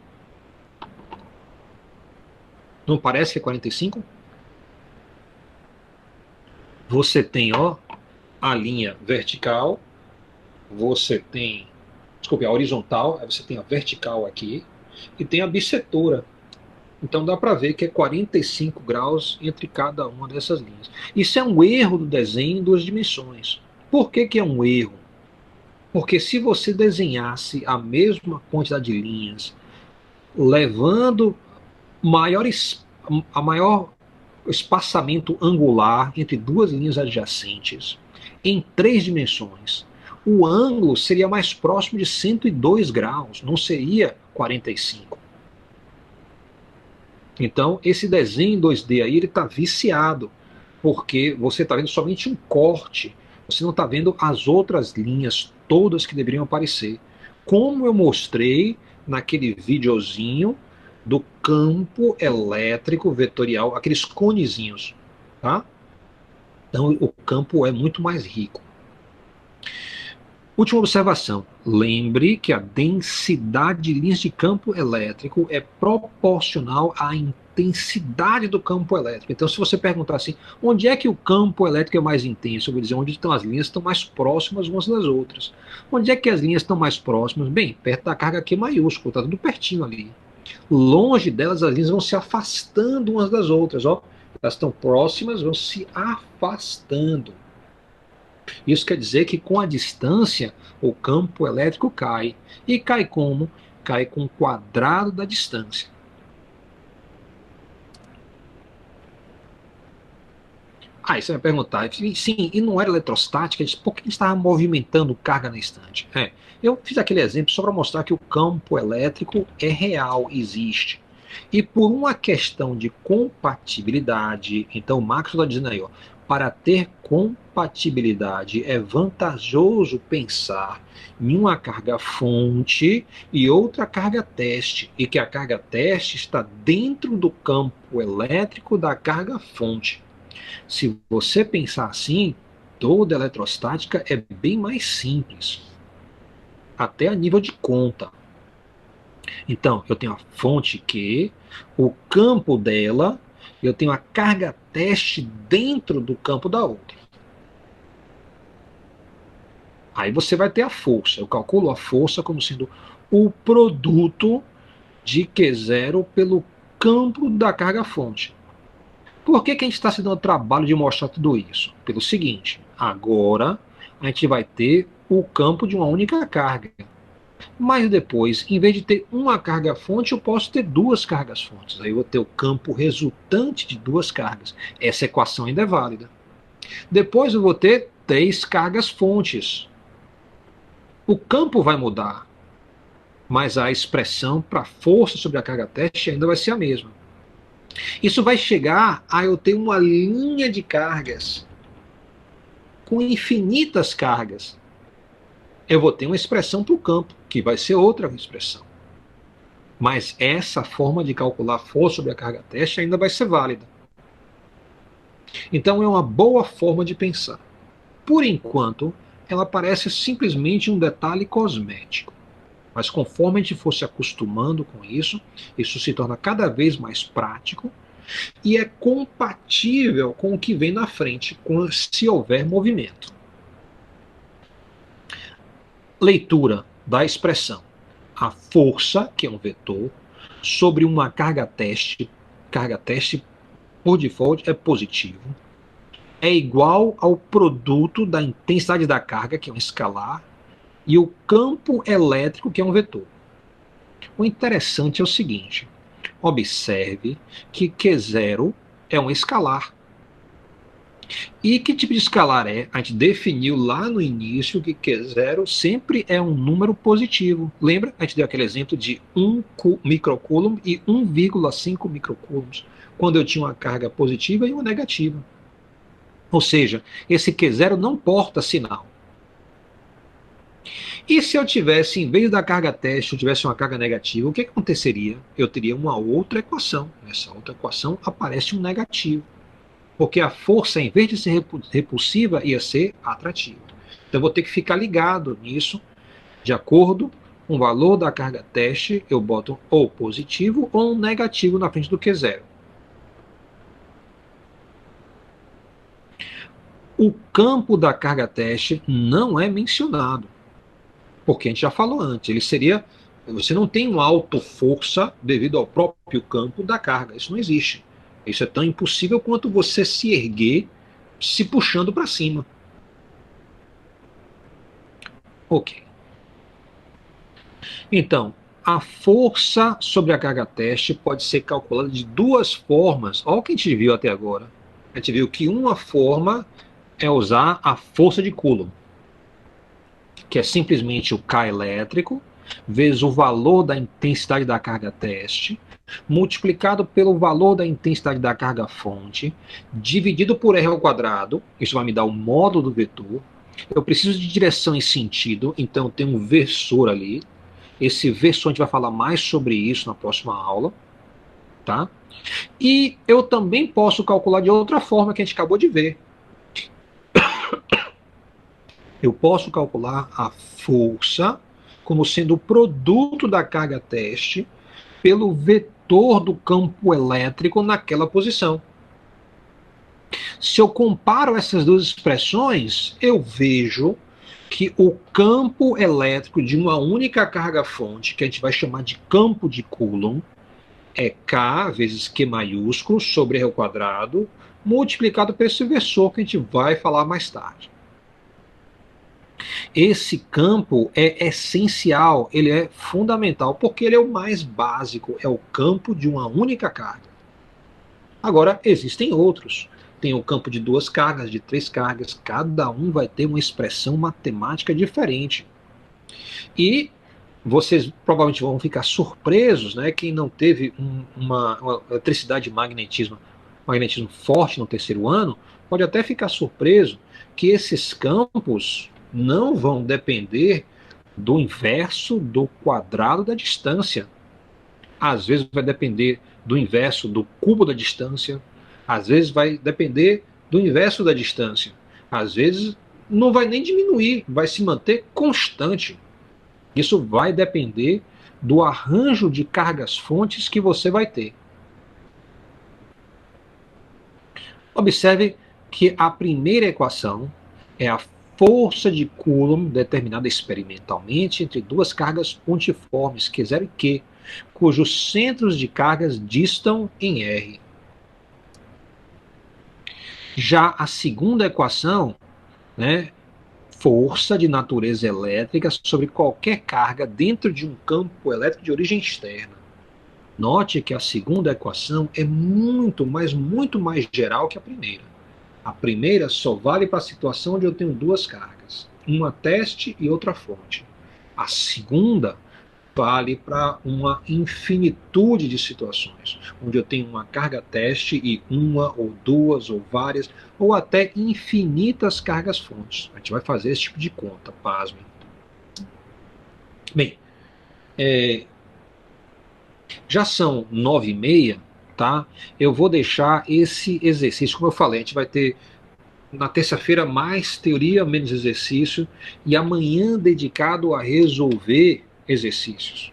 Não parece que é 45? Você tem, ó, a linha vertical, você tem, desculpe, a horizontal, aí você tem a vertical aqui, e tem a bissetora. Então dá para ver que é 45 graus entre cada uma dessas linhas. Isso é um erro do desenho em 2 dimensões. Por que que é um erro? Porque se você desenhasse a mesma quantidade de linhas, levando a maior espaçamento angular entre 2 linhas adjacentes em 3 dimensões, o ângulo seria mais próximo de 102 graus, não seria 45. Então, esse desenho em 2D aí, ele está viciado, porque você está vendo somente um corte, você não está vendo as outras linhas todas que deveriam aparecer. Como eu mostrei naquele videozinho do campo elétrico vetorial, aqueles conezinhos, tá? Então o campo é muito mais rico. Última observação, lembre que a densidade de linhas de campo elétrico é proporcional à intensidade do campo elétrico. Então se você perguntar assim, onde é que o campo elétrico é mais intenso? Eu vou dizer onde estão as linhas que estão mais próximas umas das outras. Onde é que as linhas estão mais próximas? Bem, perto da carga Q maiúsculo, está tudo pertinho ali. Longe delas, as linhas vão se afastando umas das outras, ó. Elas estão próximas, vão se afastando. Isso quer dizer que com a distância, o campo elétrico cai. E cai como? Cai com o quadrado da distância. Aí você vai perguntar, sim, e não era eletrostática? Por que estava movimentando carga na estante? Eu fiz aquele exemplo só para mostrar que o campo elétrico é real, existe. E por uma questão de compatibilidade, então o Max está dizendo aí, ó, para ter compatibilidade é vantajoso pensar em uma carga fonte e outra carga teste, e que a carga teste está dentro do campo elétrico da carga fonte. Se você pensar assim, toda eletrostática é bem mais simples, até a nível de conta. Então, eu tenho a fonte Q, o campo dela, eu tenho a carga teste dentro do campo da outra. Aí você vai ter a força. Eu calculo a força como sendo o produto de Q0 pelo campo da carga-fonte. Por que a gente está se dando o trabalho de mostrar tudo isso? Pelo seguinte, agora a gente vai ter o campo de uma única carga. Mas depois, em vez de ter uma carga-fonte, eu posso ter duas cargas-fontes. Aí eu vou ter o campo resultante de duas cargas. Essa equação ainda é válida. Depois eu vou ter 3 cargas-fontes. O campo vai mudar, mas a expressão para força sobre a carga teste ainda vai ser a mesma. Isso vai chegar a eu ter uma linha de cargas com infinitas cargas. Eu vou ter uma expressão para o campo, que vai ser outra expressão. Mas essa forma de calcular a força sobre a carga teste ainda vai ser válida. Então é uma boa forma de pensar. Por enquanto, ela parece simplesmente um detalhe cosmético. Mas conforme a gente for se acostumando com isso se torna cada vez mais prático e é compatível com o que vem na frente, se houver movimento. Leitura da expressão. A força, que é um vetor, sobre uma carga teste por default é positivo, é igual ao produto da intensidade da carga, que é um escalar, e o campo elétrico, que é um vetor. O interessante é o seguinte, observe que Q0 é um escalar. E que tipo de escalar é? A gente definiu lá no início que Q0 sempre é um número positivo. Lembra? A gente deu aquele exemplo de 1 microcoulomb e 1,5 microcoulombs, quando eu tinha uma carga positiva e uma negativa. Ou seja, esse Q0 não porta sinal. E se eu tivesse, em vez da carga teste, eu tivesse uma carga negativa, o que aconteceria? Eu teria uma outra equação. Nessa outra equação aparece um negativo. Porque a força, em vez de ser repulsiva, ia ser atrativa. Então eu vou ter que ficar ligado nisso, de acordo com o valor da carga teste, eu boto ou positivo ou um negativo na frente do Q0. O campo da carga teste não é mencionado, porque a gente já falou antes, ele seria, você não tem uma autoforça devido ao próprio campo da carga, isso não existe. Isso é tão impossível quanto você se erguer se puxando para cima. Ok. Então, a força sobre a carga teste pode ser calculada de duas formas. Olha o que a gente viu até agora. A gente viu que uma forma é usar a força de Coulomb, que é simplesmente o K elétrico, vezes o valor da intensidade da carga teste, multiplicado pelo valor da intensidade da carga fonte, dividido por R ao quadrado, isso vai me dar o módulo do vetor. Eu preciso de direção e sentido, então eu tenho um versor ali. Esse versor a gente vai falar mais sobre isso na próxima aula, tá? E eu também posso calcular de outra forma que a gente acabou de ver. Eu posso calcular a força como sendo o produto da carga teste pelo vetor do campo elétrico naquela posição. Se eu comparo essas duas expressões, eu vejo que o campo elétrico de uma única carga-fonte, que a gente vai chamar de campo de Coulomb, é K vezes Q maiúsculo sobre R ao quadrado, multiplicado por esse versor que a gente vai falar mais tarde. Esse campo é essencial, ele é fundamental, porque ele é o mais básico, é o campo de uma única carga. Agora, existem outros. Tem o campo de duas cargas, de três cargas, cada um vai ter uma expressão matemática diferente. E vocês provavelmente vão ficar surpresos, né? Quem não teve uma eletricidade e magnetismo forte no terceiro ano, pode até ficar surpreso que esses campos não vão depender do inverso do quadrado da distância. Às vezes vai depender do inverso do cubo da distância, às vezes vai depender do inverso da distância, às vezes não vai nem diminuir, vai se manter constante. Isso vai depender do arranjo de cargas-fontes que você vai ter. Observe que a primeira equação é a força de Coulomb determinada experimentalmente entre duas cargas pontiformes, Q0 e Q, cujos centros de cargas distam em R. Já a segunda equação, né, força de natureza elétrica sobre qualquer carga dentro de um campo elétrico de origem externa. Note que a segunda equação é muito mais geral que a primeira. A primeira só vale para a situação onde eu tenho duas cargas, uma teste e outra fonte. A segunda vale para uma infinitude de situações, onde eu tenho uma carga teste e uma ou duas ou várias, ou até infinitas cargas fontes. A gente vai fazer esse tipo de conta, pasmem. Bem, já são 9h30, tá? Eu vou deixar esse exercício, como eu falei, a gente vai ter na terça-feira mais teoria, menos exercício, e amanhã dedicado a resolver exercícios.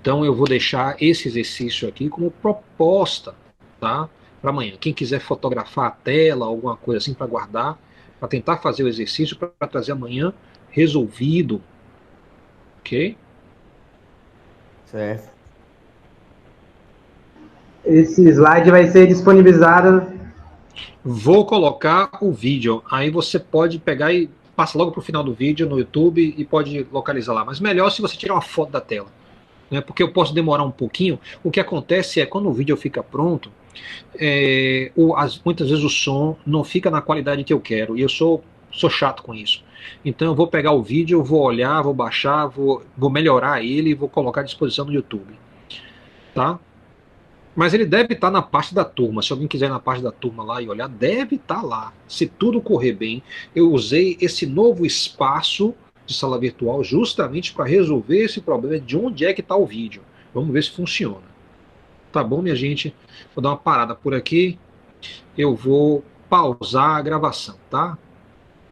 Então eu vou deixar esse exercício aqui como proposta, tá? Para amanhã. Quem quiser fotografar a tela, alguma coisa assim para guardar, para tentar fazer o exercício, para trazer amanhã resolvido. Ok? Certo. Esse slide vai ser disponibilizado. Vou colocar o vídeo. Aí você pode pegar e passa logo para o final do vídeo no YouTube e pode localizar lá. Mas melhor se você tirar uma foto da tela, né? Porque eu posso demorar um pouquinho. O que acontece é quando o vídeo fica pronto, muitas vezes o som não fica na qualidade que eu quero. E eu sou chato com isso. Então eu vou pegar o vídeo, vou olhar, vou baixar, vou melhorar ele e vou colocar à disposição no YouTube. Tá? Mas ele deve estar na parte da turma. Se alguém quiser ir na parte da turma lá e olhar, deve estar lá. Se tudo correr bem, eu usei esse novo espaço de sala virtual justamente para resolver esse problema de onde é que está o vídeo. Vamos ver se funciona. Tá bom, minha gente? Vou dar uma parada por aqui. Eu vou pausar a gravação, tá?